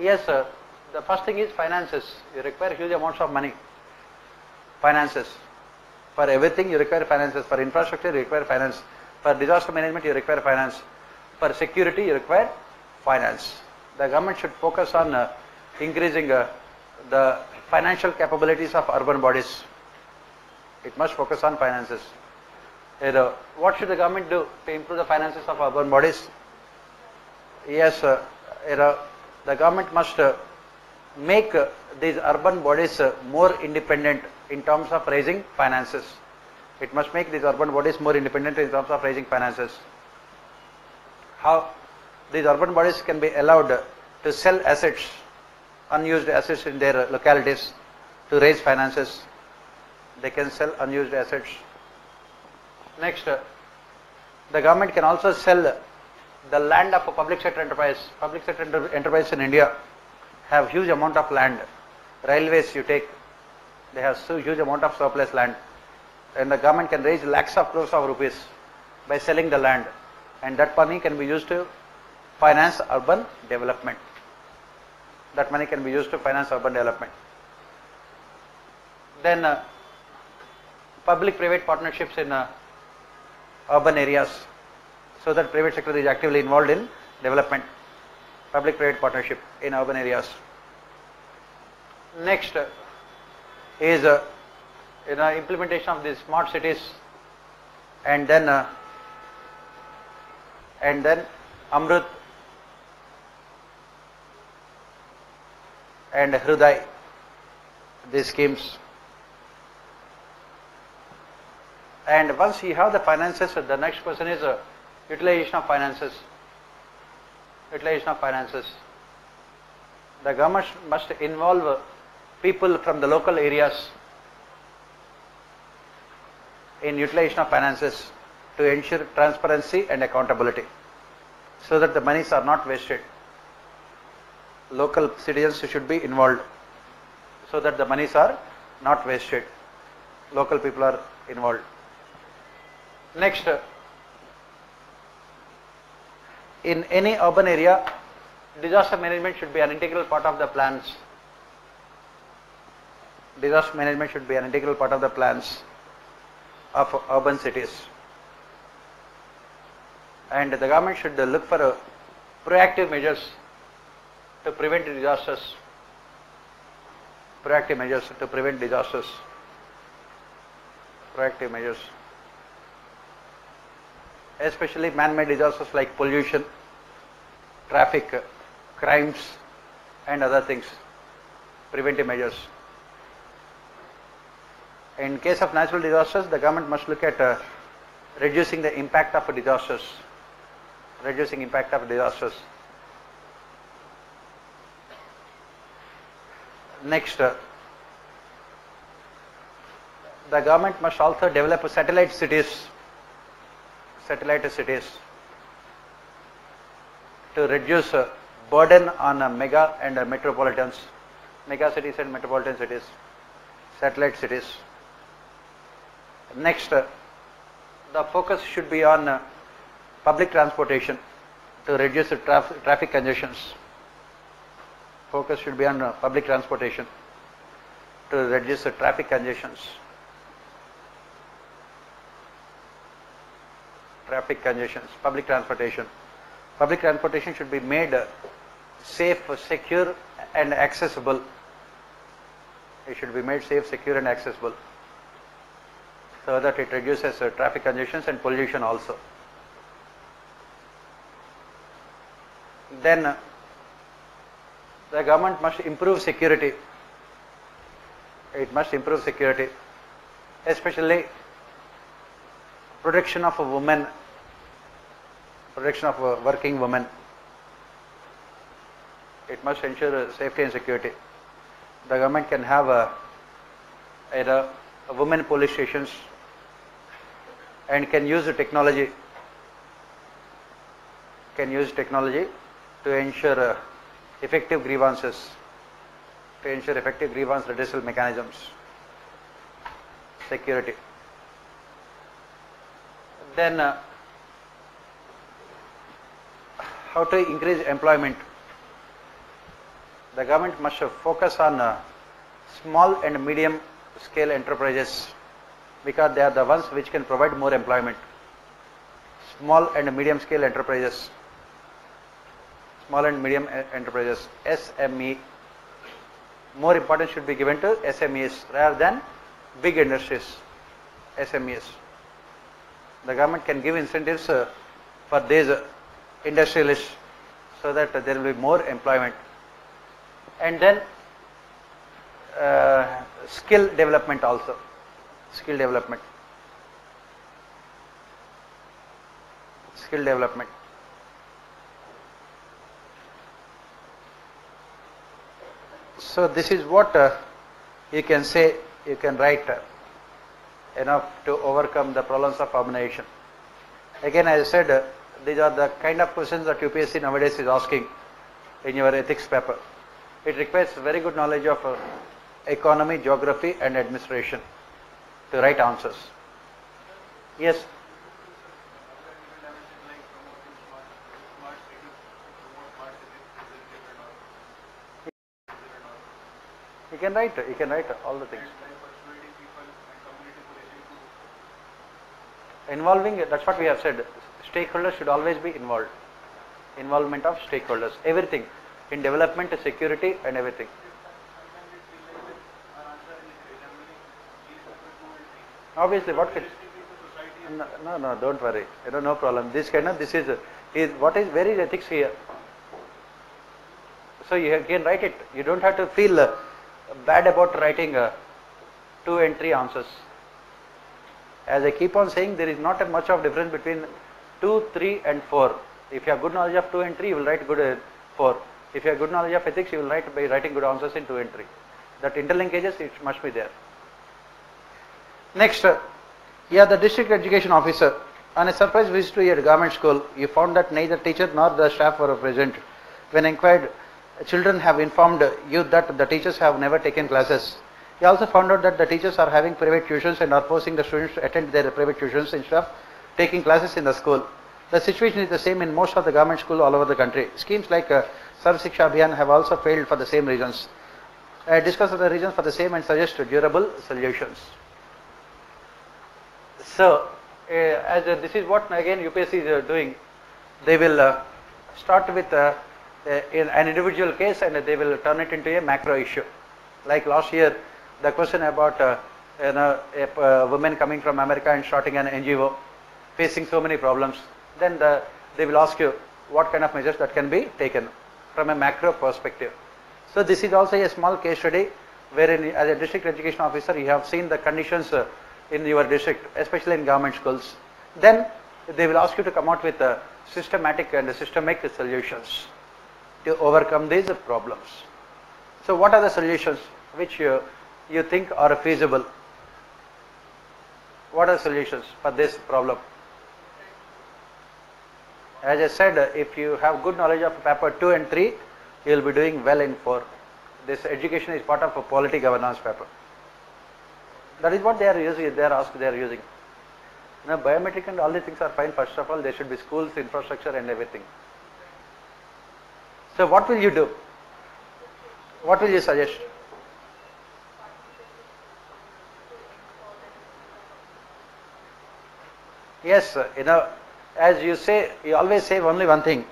Yes, sir. The first thing is finances. You require huge amounts of money. Finances. For everything you require finances. For infrastructure you require finance. For disaster management you require finance. For security you require finance. The government should focus on increasing the financial capabilities of urban bodies. It must focus on finances. What should the government do to improve the finances of urban bodies? Yes, the government must make these urban bodies more independent in terms of raising finances. It must make these urban bodies more independent in terms of raising finances. How? These urban bodies can be allowed to sell assets, unused assets in their localities to raise finances. They can sell unused assets. Next, the government can also sell the land of a public sector enterprise. Public sector enterprise in India have huge amount of land. Railways you take, they have so huge amount of surplus land, and the government can raise lakhs of crores of rupees by selling the land, and that money can be used to finance urban development. Then public-private partnerships in urban areas, so that private sector is actively involved in development. Public-private partnership in urban areas. Next is implementation of these smart cities, and then Amrut and Hriday, these schemes. And once you have the finances, the next question is utilization of finances. The government must involve people from the local areas in utilization of finances to ensure transparency and accountability, so that the monies are not wasted. Local citizens should be involved so that the monies are not wasted. Local people are involved. Next, in any urban area, Disaster management should be an integral part of the plans. Disaster management should be an integral part of the plans of urban cities. And the government should look for proactive measures to prevent disasters. Proactive measures to prevent disasters. Proactive measures. Especially man-made disasters like pollution, traffic, crimes and other things. Preventive measures. In case of natural disasters, the government must look at reducing the impact of disasters. Reducing impact of disasters. Next, the government must also develop satellite cities to reduce burden on mega and metropolitans, mega cities and metropolitan cities, satellite cities. Next, the focus should be on public transportation to reduce traffic congestions. Focus should be on public transportation to reduce the traffic congestions. Traffic congestions, public transportation. Public transportation should be made safe, secure and accessible. It should be made safe, secure and accessible so that it reduces traffic congestions and pollution also. Then the government must improve security. It must improve security, especially protection of women, protection of working women. It must ensure safety and security. The government can have either women police stations and can use the technology. Can use technology to ensure effective grievances, to ensure effective grievance redressal mechanisms. Security. Then how to increase employment? The government must focus on small and medium scale enterprises because they are the ones which can provide more employment. Small and medium scale enterprises. Small and medium enterprises, SME. More importance should be given to SMEs rather than big industries, SMEs. The government can give incentives for these industrialists so that there will be more employment. And then skill development also. Skill development. Skill development. So this is what you can say, you can write enough to overcome the problems of urbanization. Again, as I said, these are the kind of questions that UPSC nowadays is asking in your ethics paper. It requires very good knowledge of economy, geography and administration to write answers. Yes. You can write all the things. Involving, that's what we have said. Stakeholders should always be involved. Involvement of stakeholders, everything in development, security and everything. Obviously, what can, no, don't worry. No problem. This is what is, where is ethics here? So you can write it. You don't have to feel bad about writing 2 and 3 answers. As I keep on saying, there is not much of difference between 2, 3 and 4. If you have good knowledge of 2 and 3, you will write good 4. If you have good knowledge of ethics, you will write by writing good answers in 2 and 3. That interlinkages, it must be there. Next, you are the district education officer. On a surprise visit to your government school, you found that neither teacher nor the staff were present. When inquired, children have informed you that the teachers have never taken classes. You also found out that the teachers are having private tuitions and are forcing the students to attend their private tuitions instead of taking classes in the school. The situation is the same in most of the government schools all over the country. Schemes like Sarv Shiksha Abhiyan have also failed for the same reasons. I discuss the reasons for the same and suggest durable solutions. So, as this is what again UPSC is doing, they will start with an individual case and they will turn it into a macro issue. Like last year, the question about a woman coming from America and starting an NGO, facing so many problems. Then they will ask you what kind of measures that can be taken from a macro perspective. So this is also a small case study wherein as a district education officer you have seen the conditions in your district, especially in government schools. Then they will ask you to come out with systematic and systemic solutions to overcome these problems. So what are the solutions which you think are feasible? What are the solutions for this problem? As I said, if you have good knowledge of paper 2 and 3, you will be doing well in 4. This education is part of a polity governance paper. That is what they are using, they are using. Now biometric and all these things are fine. First of all, there should be schools, infrastructure and everything. So what will you do? What will you suggest? Yes, as you say, you always say only one thing.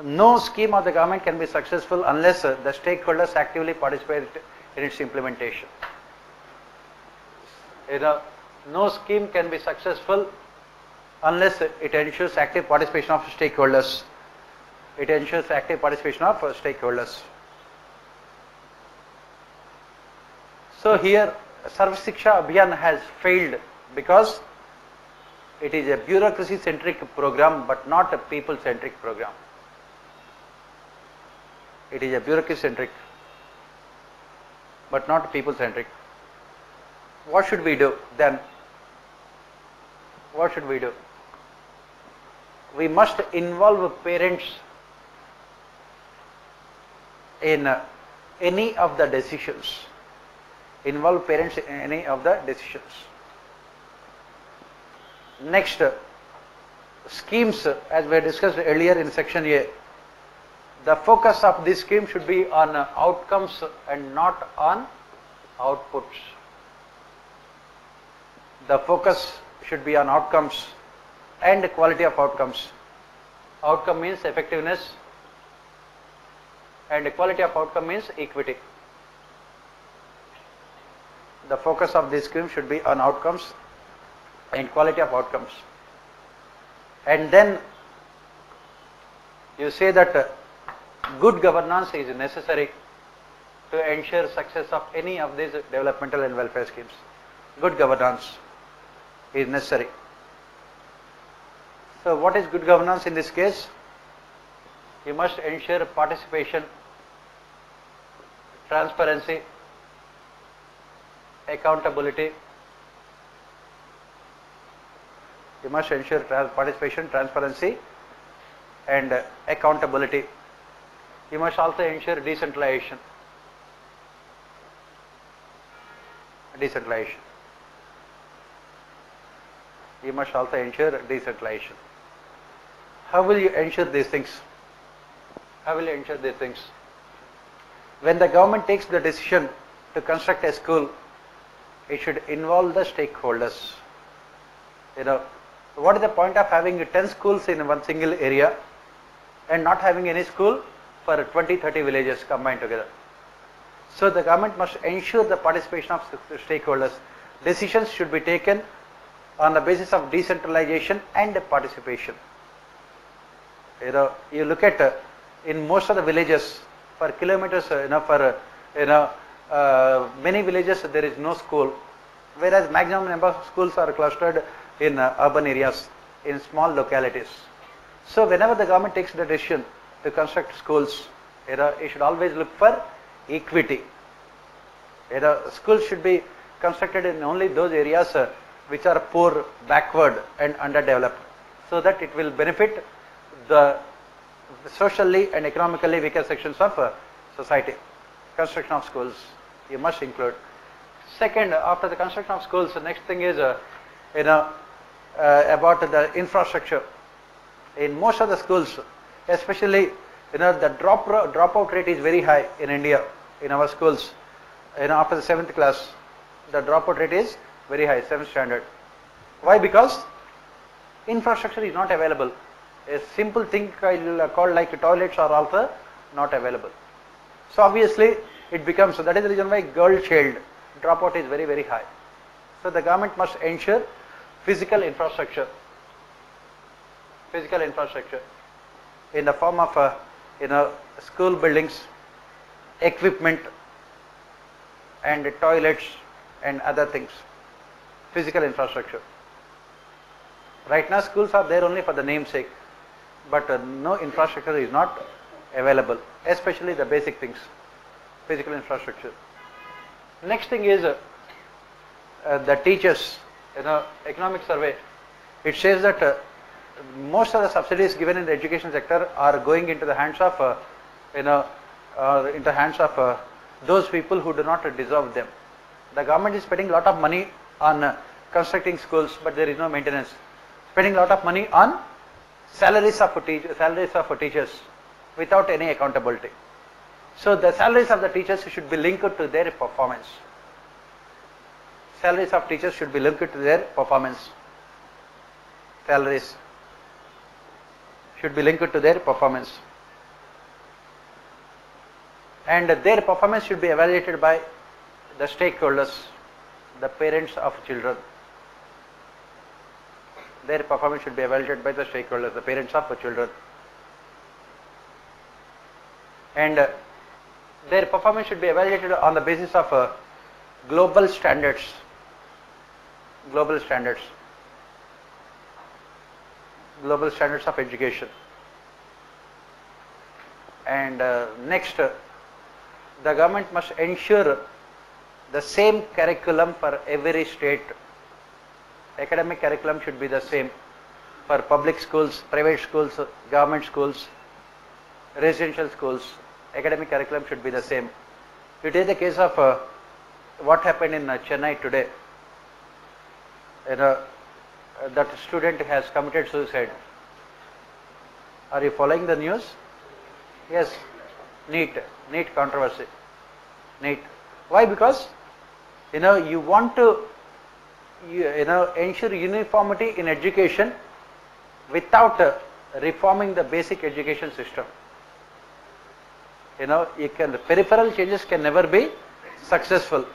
No scheme of the government can be successful unless the stakeholders actively participate in its implementation. No scheme can be successful unless it ensures active participation of stakeholders. It ensures active participation of stakeholders. So here Sarv Shiksha Abhiyan has failed because it is a bureaucracy centric program but not a people centric program. It is a bureaucracy centric but not people centric. What should we do then? What should we do? We must involve parents in any of the decisions. Involve parents in any of the decisions. Next, schemes, as we discussed earlier in section A, the focus of this scheme should be on outcomes and not on outputs. The focus should be on outcomes and quality of outcomes. Outcome means effectiveness and quality of outcome means equity. The focus of this scheme should be on outcomes and quality of outcomes. And then you say that good governance is necessary to ensure success of any of these developmental and welfare schemes. Good governance is necessary. So what is good governance in this case? You must ensure participation, transparency, accountability. You must ensure participation, transparency and accountability. You must also ensure decentralization. Decentralization. You must also ensure decentralization. How will you ensure these things? How will you ensure these things? When the government takes the decision to construct a school, it should involve the stakeholders. What is the point of having 10 schools in one single area and not having any school for 20-30 villages combined together? So the government must ensure the participation of stakeholders. Decisions should be taken on the basis of decentralization and participation. You look at in most of the villages for kilometers, many villages there is no school, whereas maximum number of schools are clustered in urban areas, in small localities. So whenever the government takes the decision to construct schools, it should always look for equity. Schools should be constructed in only those areas which are poor, backward and underdeveloped, so that it will benefit the socially and economically weaker sections of society. Construction of schools you must include. Second, after the construction of schools, the next thing is about the infrastructure. In most of the schools, especially The dropout rate is very high in India, in our schools. After the 7th class, the dropout rate is very high, 7th standard. Why? Because infrastructure is not available. A simple thing called like toilets are also not available. So obviously it becomes, so that is the reason why girl child dropout is very, very high. So the government must ensure physical infrastructure in the form of school buildings, equipment and toilets and other things, physical infrastructure. Right now schools are there only for the namesake, but no infrastructure is not available, especially the basic things, physical infrastructure. Next thing is the teachers. Economic survey, it says that most of the subsidies given in the education sector are going into the hands of those people who do not deserve them. The government is spending a lot of money on constructing schools, but there is no maintenance. Spending a lot of money on salaries of teachers without any accountability. So the salaries of the teachers should be linked to their performance. Salaries of teachers should be linked to their performance. Salaries should be linked to their performance. And their performance should be evaluated by the stakeholders, the parents of children. Their performance should be evaluated by the stakeholders, the parents of children. And their performance should be evaluated on the basis of global standards. Global standards of education. And next, the government must ensure the same curriculum for every state. Academic curriculum should be the same for public schools, private schools, government schools, residential schools. Academic curriculum should be the same. You take the case of what happened in Chennai today. That student has committed suicide. Are you following the news? Yes, NEET controversy. NEET. Why? Because you want to ensure uniformity in education without reforming the basic education system. The peripheral changes can never be successful.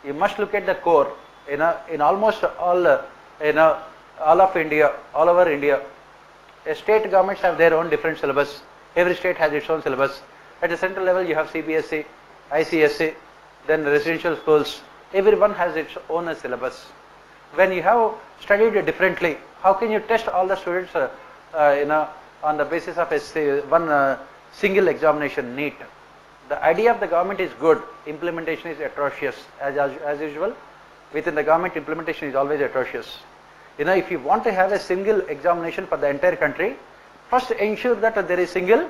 You must look at the core. In almost all of India, all over India, state governments have their own different syllabus. Every state has its own syllabus. At the central level, you have CBSE, ICSE, then residential schools. Everyone has its own syllabus. When you have studied differently, how can you test all the students on the basis of one single examination, NEET? The idea of the government is good, implementation is atrocious. As usual, within the government, implementation is always atrocious. If you want to have a single examination for the entire country, first ensure that there is single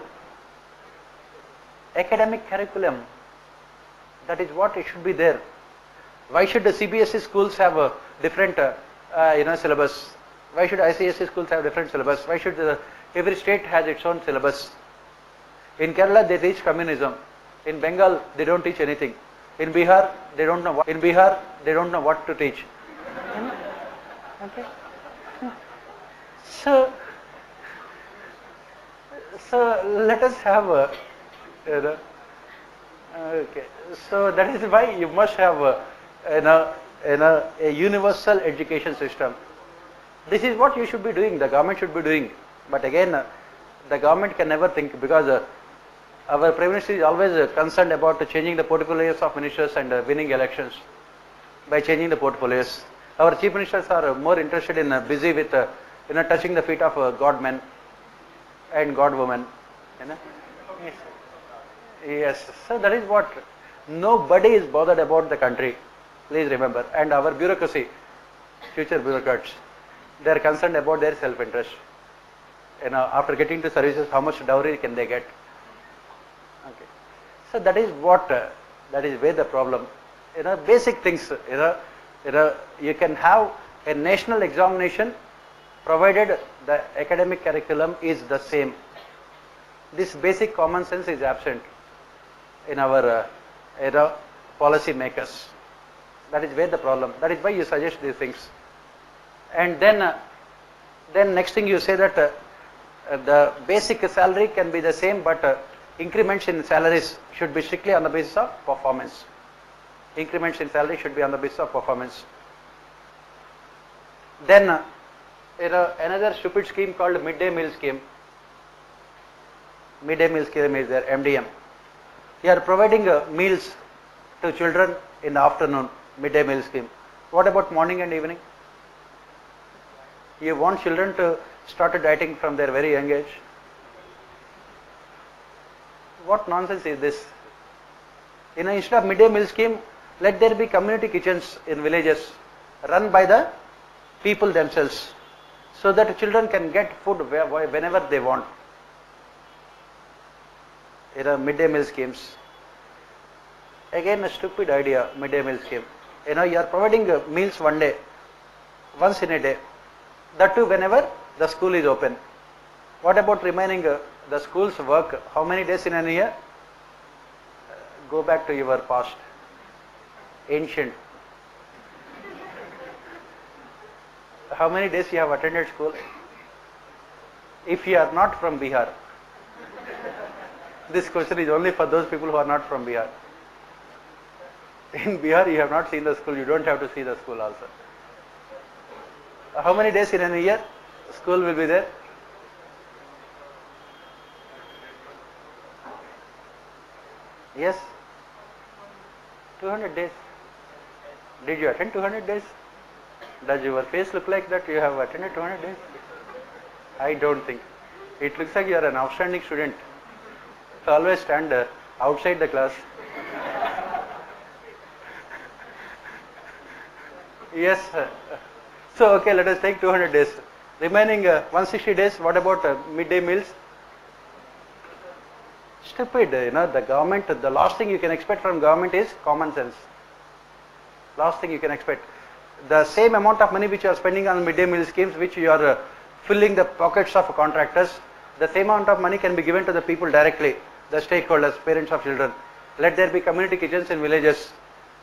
academic curriculum. That is what it should be there. Why should the CBSE schools have a different syllabus? Why should ICSE schools have different syllabus? Why should every state has its own syllabus? In Kerala they teach communism. In Bengal they don't teach anything. In Bihar they don't know what to teach. Okay. So let us have okay. So that is why you must have a universal education system. This is what you should be doing, the government should be doing. But again, the government can never think, because our Prime Minister is always concerned about changing the portfolios of ministers and winning elections by changing the portfolios. Our chief ministers are more interested in busy with touching the feet of God men and God women. Yes, so that is what, nobody is bothered about the country, please remember. And our bureaucracy, future bureaucrats, they are concerned about their self-interest. After getting to services, how much dowry can they get? Okay. So that is what, that is where the problem, basic things, you can have a national examination provided the academic curriculum is the same. this basic common sense is absent in our policy makers. That is where the problem. That is why you suggest these things. And then next thing you say that the basic salary can be the same, but increments in salaries should be strictly on the basis of performance. Increments in salary should be on the basis of performance. Then another stupid scheme called midday meal scheme. Midday meal scheme is there, MDM. You are providing meals to children in the afternoon, midday meal scheme. What about morning and evening? You want children to start dieting from their very young age? What nonsense is this? Instead of midday meal scheme, let there be community kitchens in villages run by the people themselves, so that children can get food whenever they want. Midday meal schemes. Again, a stupid idea, midday meal scheme. You are providing meals once in a day. That too whenever the school is open. What about remaining the school's work? How many days in a year? Go back to your past, ancient. How many days you have attended school? If you are not from Bihar, this question is only for those people who are not from Bihar. In Bihar you have not seen the school, you don't have to see the school also. How many days in a year school will be there? Yes? 200 days. Did you attend 200 days? Does your face look like that you have attended 200 days? I don't think. It looks like you are an outstanding student. So always stand outside the class. Yes. So okay, let us take 200 days. Remaining 160 days, what about midday meals? Stupid, the government, the last thing you can expect from government is common sense. Last thing you can expect. The same amount of money which you are spending on midday meal schemes, which you are filling the pockets of contractors, the same amount of money can be given to the people directly, the stakeholders, parents of children. Let there be community kitchens in villages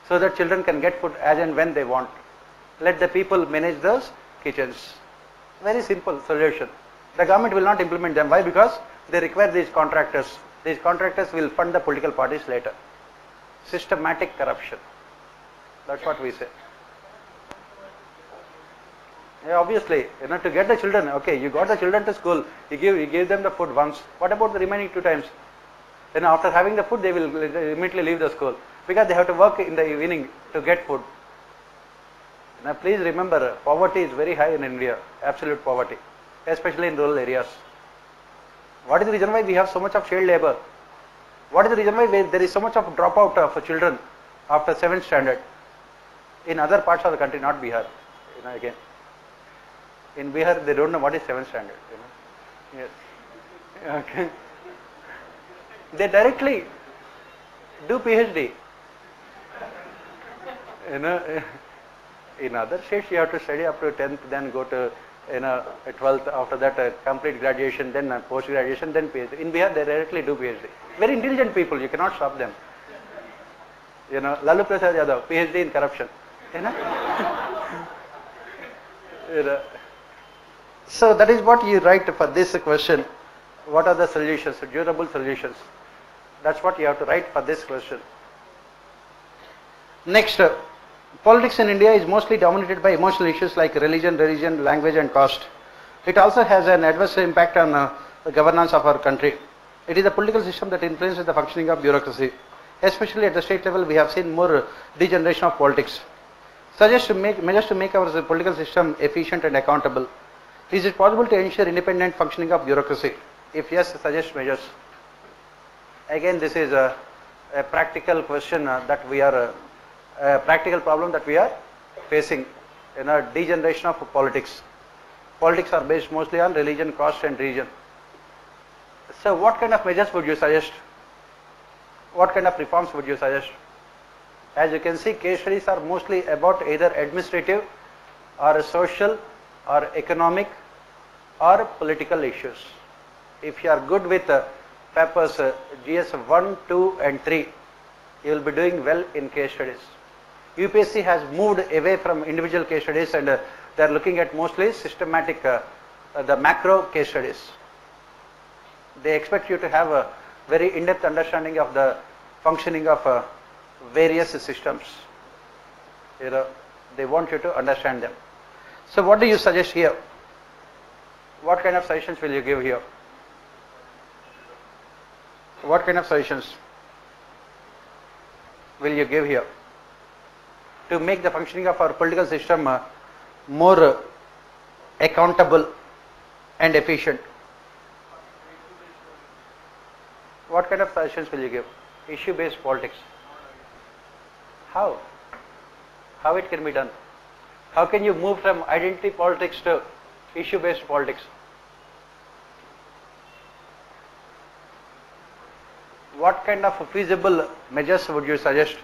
so that children can get food as and when they want. Let the people manage those kitchens. Very simple solution. The government will not implement them. Why? Because they require these contractors. These contractors will fund the political parties later. Systematic corruption. That's what we say. Yeah, obviously, to get the children, okay, you got the children to school, you gave them the food once. What about the remaining 2 times? Then after having the food, they will immediately leave the school because they have to work in the evening to get food. Now please remember, poverty is very high in India, absolute poverty, especially in rural areas. What is the reason why we have so much of child labor? What is the reason why there is so much of dropout of children after 7th standard? In other parts of the country, not Bihar. Again, in Bihar they don't know what is 7th standard. Yes. Okay. They directly do PhD. In other states you have to study up to 10th, then go to 12th, after that complete graduation, then post graduation, then PhD. In Bihar they directly do PhD. Very intelligent people, you cannot stop them. Lalu Prasad Yadav, PhD in corruption. So that is what you write for this question. What are the solutions, durable solutions? That's what you have to write for this question. Next, politics in India is mostly dominated by emotional issues like religion, language and caste. It also has an adverse impact on the governance of our country. It is the political system that influences the functioning of bureaucracy. Especially at the state level, we have seen more degeneration of politics. Suggest measures to make our political system efficient and accountable. Is it possible to ensure independent functioning of bureaucracy? If yes, suggest measures. Again, this is a practical question that we are, a practical problem that we are facing in a degeneration of politics. Politics are based mostly on religion, caste and region. So what kind of measures would you suggest? What kind of reforms would you suggest? As you can see, case studies are mostly about either administrative or social or economic or political issues. If you are good with papers GS 1, 2 and 3, you will be doing well in case studies. UPSC has moved away from individual case studies and they are looking at mostly systematic, the macro case studies. They expect you to have a very in-depth understanding of the functioning of various systems. You know, they want you to understand them. So what do you suggest here? What kind of suggestions will you give here? What kind of suggestions will you give here to make the functioning of our political system more accountable and efficient? What kind of suggestions will you give? Issue-based politics. How? How it can be done? How can you move from identity politics to issue-based politics? What kind of feasible measures would you suggest?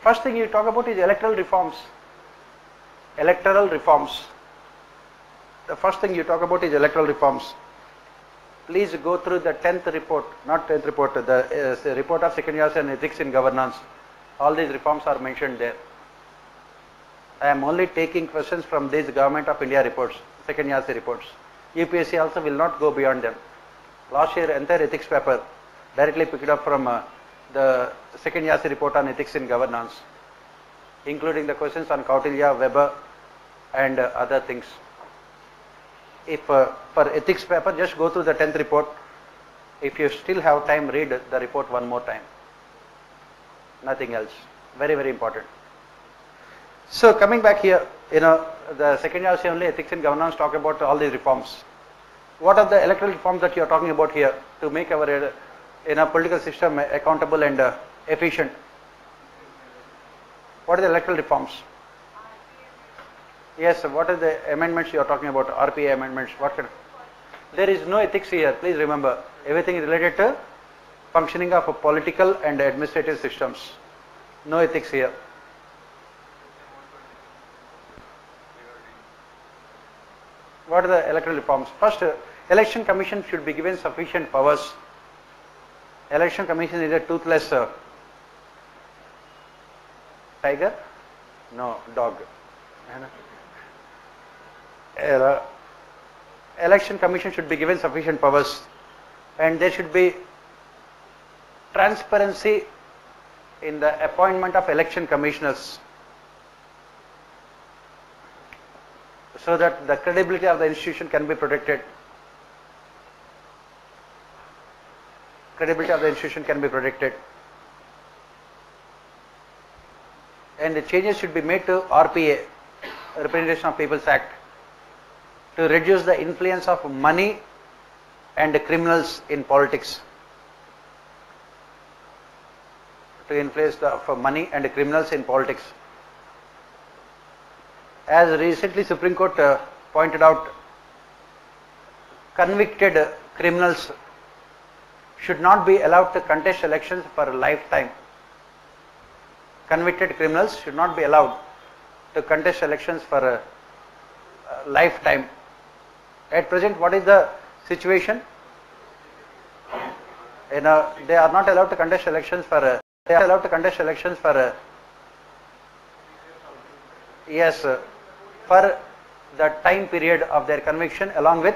First thing you talk about is electoral reforms. Electoral reforms. The first thing you talk about is electoral reforms. Please go through the 10th report, not 10th report, the report of second year and ethics in governance. All these reforms are mentioned there. I am only taking questions from these Government of India reports, second year reports. UPSC also will not go beyond them. Last year, entire ethics paper directly picked up from the second year report on ethics in governance, including the questions on Kautilya, Weber and other things. If for ethics paper, just go through the 10th report. If you still have time, read the report one more time. Nothing else. Very, very important. So coming back here, you know, the second year only ethics in governance talk about all these reforms. What are the electoral reforms that you are talking about here to make our political system accountable and efficient? What are the electoral reforms? Yes, what are the amendments you are talking about? RPA amendments, what kind of? There is no ethics here, please remember. Everything is related to functioning of political and administrative systems. No ethics here. What are the electoral reforms? First, election commission should be given sufficient powers. Election commission is a toothless tiger? No, dog. Election commission should be given sufficient powers and there should be transparency in the appointment of election commissioners so that the credibility of the institution can be protected. Credibility of the institution can be protected. And the changes should be made to RPA, Representation of People's Act, to reduce the influence of money and criminals in politics. To influence of money and criminals in politics. As recently Supreme Court pointed out, convicted criminals should not be allowed to contest elections for a lifetime. Convicted criminals should not be allowed to contest elections for a lifetime. At present, what is the situation? They are not allowed to contest elections for they are allowed to contest elections for yes, for the time period of their conviction along with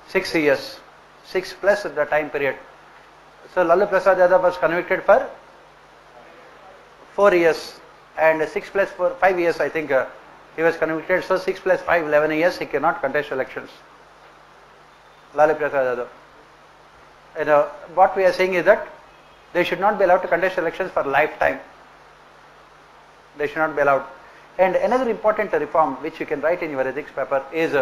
6 years, 6 plus the time period. So Lalu Prasad Yadav was convicted for 4 years and 6 plus 4, 5 years I think he was convicted. So 6 plus 5, 11 years he cannot contest elections. Lalu Prasad Yadav. What we are saying is that they should not be allowed to contest elections for lifetime. They should not be allowed. And another important reform which you can write in your ethics paper is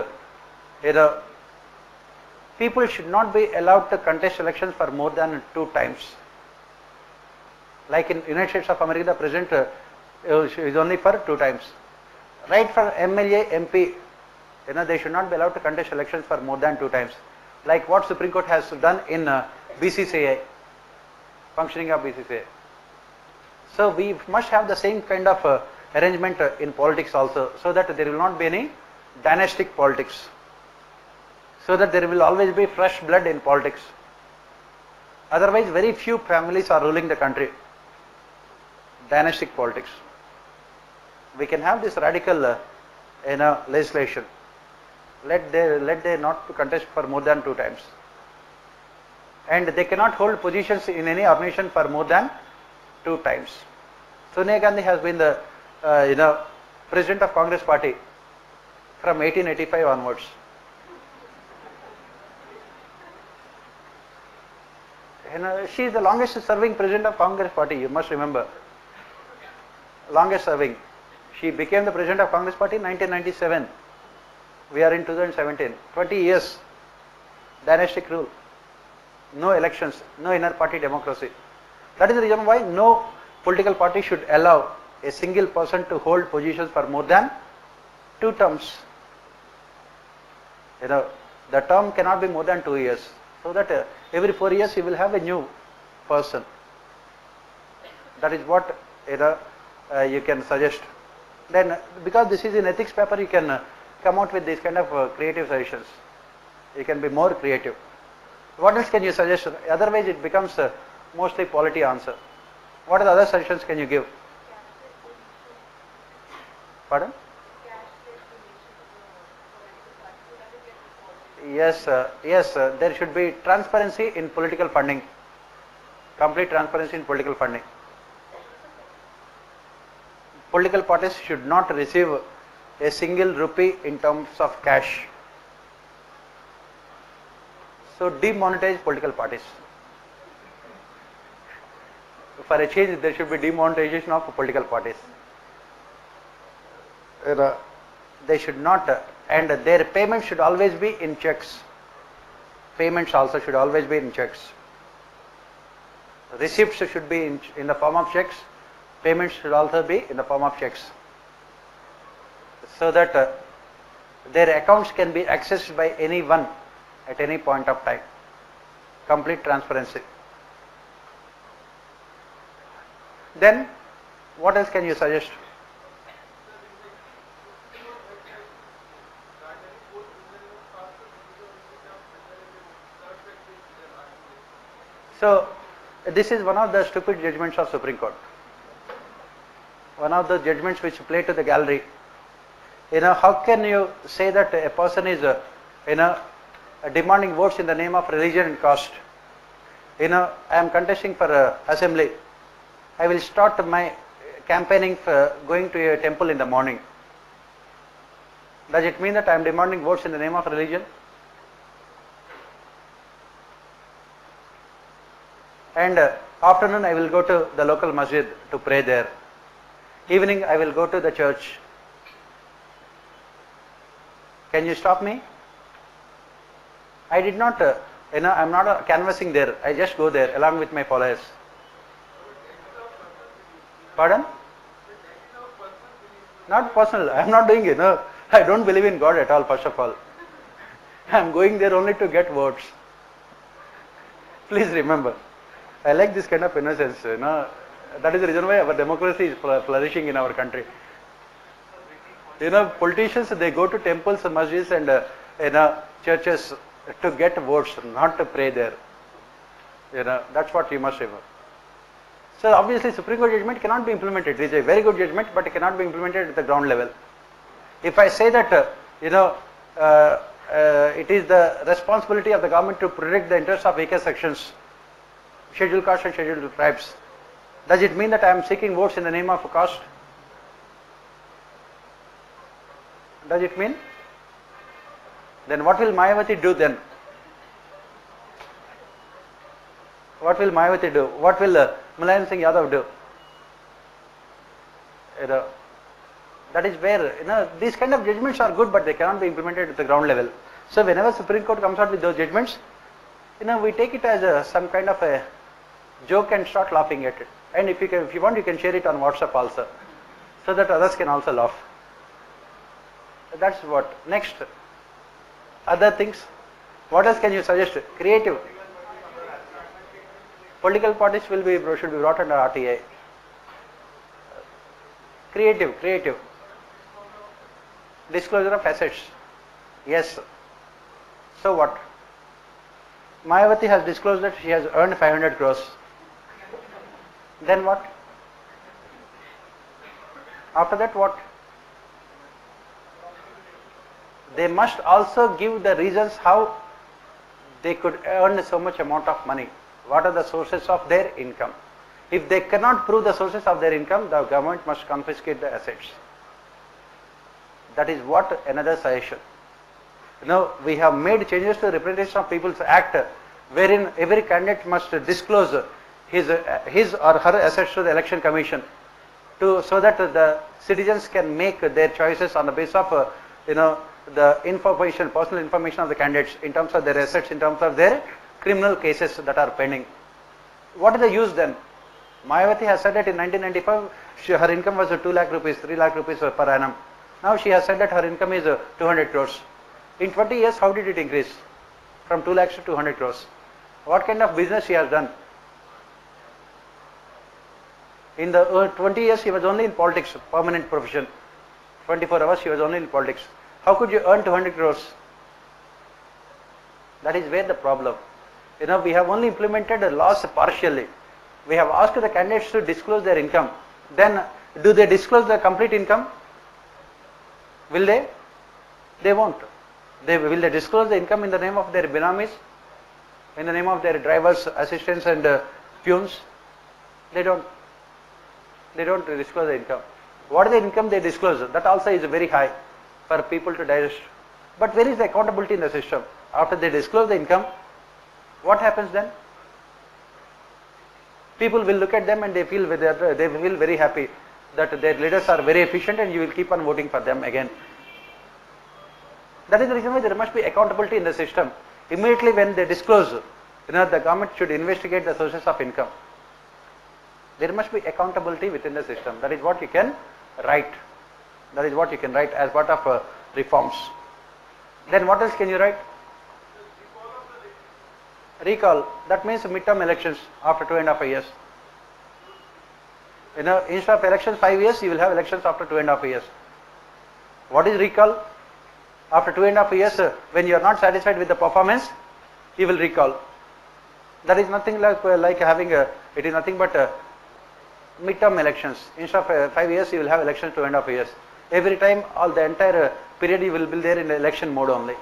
people should not be allowed to contest elections for more than 2 times. Like in United States of America, the president is only for 2 times. Right for MLA, MP, they should not be allowed to contest elections for more than 2 times. Like what Supreme Court has done in BCCI, functioning of BCCI. So we must have the same kind of arrangement in politics also, so that there will not be any dynastic politics. so that there will always be fresh blood in politics. Otherwise, very few families are ruling the country. Dynastic politics. We can have this radical, legislation. Let they not to contest for more than 2 times, and they cannot hold positions in any organization for more than 2 times. Sonia Gandhi has been the president of Congress Party from 1885 onwards. She is the longest serving president of Congress Party, you must remember. Longest serving. She became the president of Congress Party in 1997. We are in 2017. 20 years. Dynastic rule. No elections, no inner party democracy. That is the reason why no political party should allow a single person to hold positions for more than 2 terms. The term cannot be more than 2 years. So that every 4 years you will have a new person. That is what you can suggest. Then, because this is in ethics paper, you can come out with these kind of creative suggestions. You can be more creative. What else can you suggest? Otherwise, it becomes mostly polity answer. What are the other suggestions can you give? Pardon? Yes, there should be transparency in political funding. Complete transparency in political funding. Political parties should not receive a single rupee in terms of cash. So demonetize political parties. For a change, there should be demonetization of political parties. They should not, and their payments should always be in checks. Payments also should always be in checks. Receipts should be in the form of checks. Payments should also be in the form of checks, so that their accounts can be accessed by anyone at any point of time. Complete transparency. Then, what else can you suggest? So, this is one of the stupid judgments of Supreme Court. One of the judgments which play to the gallery. How can you say that a person is, demanding votes in the name of religion and caste? I am contesting for assembly. I will start my campaigning for going to a temple in the morning. Does it mean that I am demanding votes in the name of religion? And afternoon I will go to the local masjid to pray there. Evening I will go to the church. Can you stop me? I did not, I am not canvassing there. I just go there along with my followers. Pardon? Not personal. I am not doing it. No, I don't believe in God at all, first of all. I am going there only to get votes. Please remember. I like this kind of innocence. That is the reason why our democracy is flourishing in our country. Politicians, they go to temples, masjids and churches to get votes, not to pray there. That's what you must remember. So obviously Supreme Court judgment cannot be implemented. It is a very good judgment, but it cannot be implemented at the ground level. If I say that, it is the responsibility of the government to protect the interests of weaker sections, scheduled castes and scheduled tribes, does it mean that I am seeking votes in the name of caste? Does it mean? Then what will Mayawati do then? What will Mayawati do? What will Mulayam Singh Yadav do? That is where, these kind of judgments are good, but they cannot be implemented at the ground level. So whenever Supreme Court comes out with those judgments, we take it as some kind of a joke and start laughing at it. And if you want, you can share it on WhatsApp also, so that others can also laugh. That's what. Next, other things. What else can you suggest? Creative. Political parties should be brought under RTA. Creative. Disclosure of assets. Yes. So what? Mayawati has disclosed that she has earned 500 crores. Then what? After that what? They must also give the reasons how they could earn so much amount of money. What are the sources of their income? If they cannot prove the sources of their income, the government must confiscate the assets. That is what another suggestion. Now we have made changes to the Representation of People's Act, wherein every candidate must disclose his or her assets to the Election Commission, so that the citizens can make their choices on the basis of the information, personal information of the candidates in terms of their assets, in terms of their criminal cases that are pending. What is the use then? Mayawati has said that in 1995 her income was 2 lakh rupees, 3 lakh rupees per annum. Now she has said that her income is 200 crores. In 20 years, how did it increase? From 2 lakhs to 200 crores. What kind of business she has done? In the 20 years, she was only in politics, permanent profession. 24 hours, she was only in politics. How could you earn 200 crores? That is where the problem. We have only implemented the laws partially. We have asked the candidates to disclose their income. Then, do they disclose the complete income? Will they? They won't. Will they disclose the income in the name of their binamis? In the name of their drivers, assistants and peons? They don't. They don't disclose the income. What is the income they disclose? That also is very high for people to digest. But where is the accountability in the system? After they disclose the income, what happens then? People will look at them and they feel very happy that their leaders are very efficient and you will keep on voting for them again. That is the reason why there must be accountability in the system. Immediately when they disclose, the government should investigate the sources of income. There must be accountability within the system. That is what you can write. That is what you can write as part of reforms. Then what else can you write? Recall. That means midterm elections after 2.5 years. Instead of elections 5 years, you will have elections after 2.5 years. What is recall? After 2.5 years, when you are not satisfied with the performance, you will recall. That is nothing like having it is nothing but midterm elections. Instead of 5 years, you will have elections 2.5 years. Every time, all the entire period you will be there in the election mode only.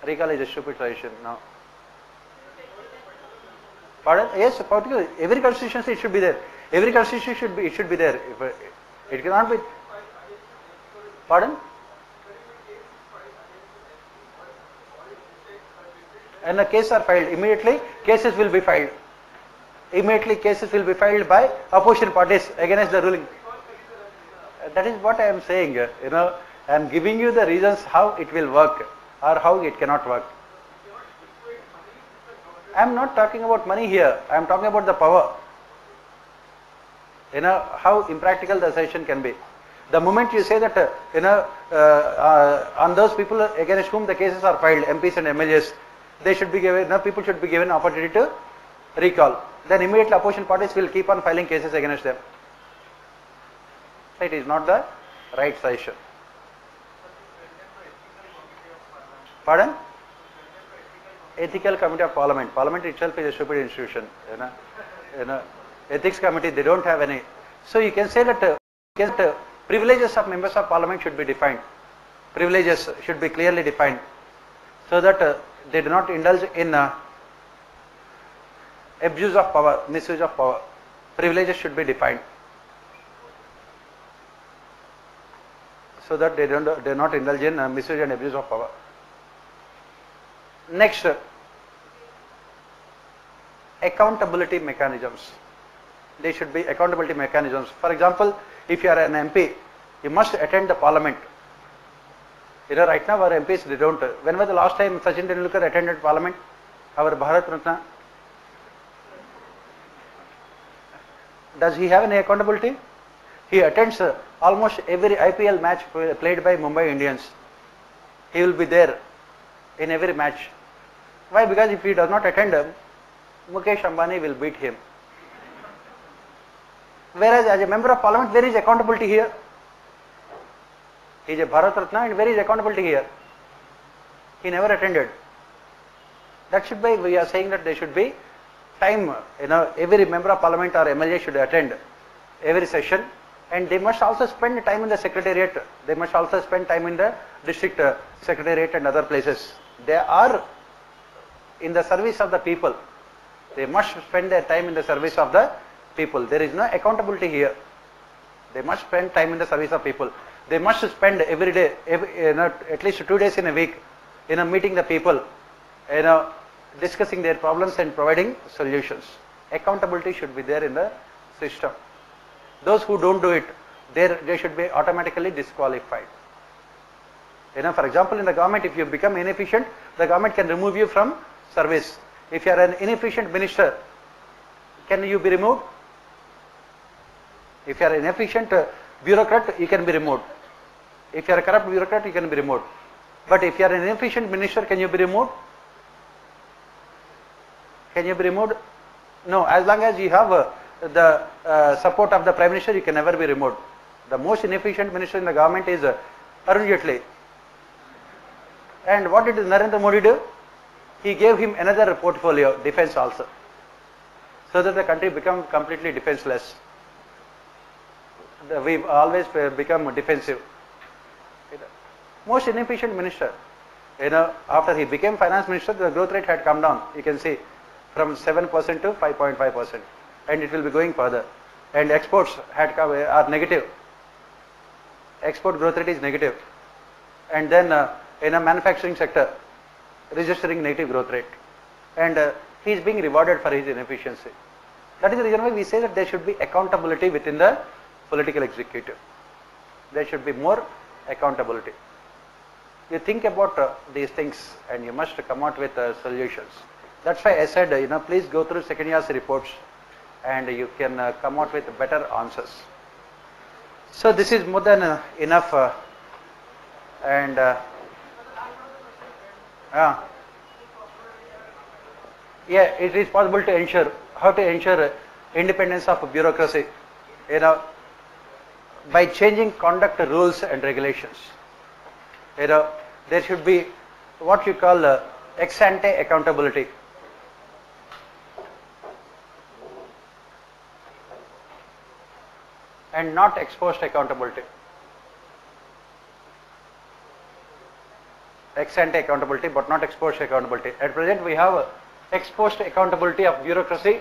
Recall is a stupid suggestion now. Pardon? Yes, particularly every constitution it should be there. Every constitution should be there. It cannot be. Pardon? And the cases are filed immediately. Cases will be filed. Immediately, cases will be filed by opposition parties against the ruling. That is what I am saying. I am giving you the reasons how it will work or how it cannot work. I am not talking about money here. I am talking about the power. How impractical the suggestion can be. The moment you say that, on those people against whom the cases are filed, MPs and MLAs, they should be given. People should be given opportunity to recall. Then immediately opposition parties will keep on filing cases against them. It is not the right suggestion. Pardon? Ethical Committee of Parliament. Parliament itself is a stupid institution. Ethics Committee, they don't have any. So you can say that privileges of members of Parliament should be defined. Privileges should be clearly defined, so that they do not indulge in abuse of power, misuse of power. Privileges should be defined, so that they do not indulge in misuse and abuse of power. Next, accountability mechanisms. There should be accountability mechanisms. For example, if you are an MP, you must attend the Parliament. Right now our MPs, they don't. When was the last time Sachin Tendulkar attended Parliament? Our Bharat Ratna. Does he have any accountability? He attends almost every IPL match played by Mumbai Indians. He will be there in every match. Why? Because if he does not attend, Mukesh Ambani will beat him. Whereas as a member of Parliament, where is accountability here? He is a Bharat Ratna and where is accountability here? He never attended. That should be, we are saying that there should be time, every member of parliament or MLA should attend every session, and they must also spend time in the secretariat, they must also spend time in the district secretariat and other places. They are in the service of the people. They must spend their time in the service of the people. There is no accountability here. They must spend time in the service of people. They must spend every day, at least 2 days in a week, meeting the people, discussing their problems and providing solutions. Accountability should be there in the system. Those who don't do it, they should be automatically disqualified. For example, in the government, if you become inefficient, the government can remove you from service. If you are an inefficient minister, can you be removed? If you are an inefficient bureaucrat, you can be removed. If you are a corrupt bureaucrat, you can be removed. But if you are an inefficient minister, can you be removed? Can you be removed? No, as long as you have the support of the Prime Minister, you can never be removed. The most inefficient minister in the government is Arun Jaitley. And what did Narendra Modi do? He gave him another portfolio, defense also, so that the country become completely defenseless. We always become defensive. Most inefficient minister, after he became finance minister, the growth rate had come down. You can see from 7% to 5.5%, and it will be going further. And exports are negative. Export growth rate is negative, and then in a manufacturing sector, registering negative growth rate, and he is being rewarded for his inefficiency. That is the reason why we say that there should be accountability within the political executive. There should be more accountability. You think about these things and you must come out with solutions. That's why I said, please go through second year's reports and you can come out with better answers. So this is more than enough, and yeah, it is possible to ensure, how to ensure independence of bureaucracy, by changing conduct rules and regulations. There should be what you call ex ante accountability. And not ex post accountability. Ex ante accountability but not ex post accountability. At present we have ex post accountability of bureaucracy,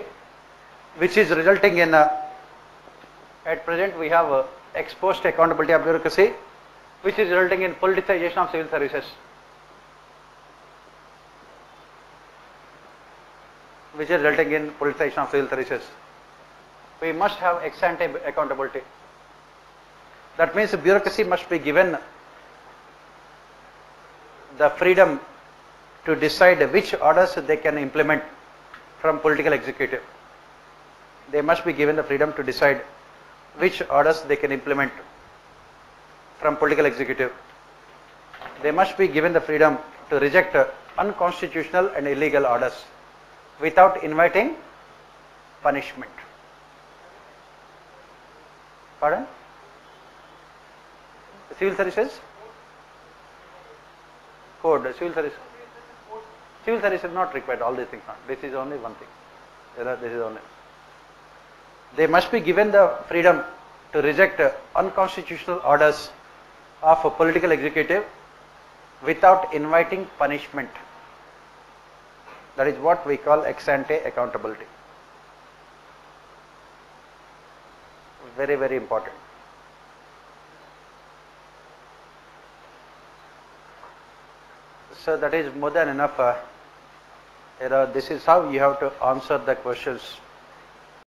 which is resulting in at present we have ex post accountability of bureaucracy, which is resulting in politicization of civil services. Which is resulting in politicization of civil services. We must have ex ante accountability. That means bureaucracy must be given the freedom to decide which orders they can implement from political executive. They must be given the freedom to decide which orders they can implement from political executive. They must be given the freedom to reject unconstitutional and illegal orders without inviting punishment. Pardon? Civil services? Code, civil service. Civil service is not required, all these things. This is only one thing. This is only. They must be given the freedom to reject unconstitutional orders of a political executive without inviting punishment. That is what we call ex ante accountability. Very, very important. So that is more than enough. This is how you have to answer the questions.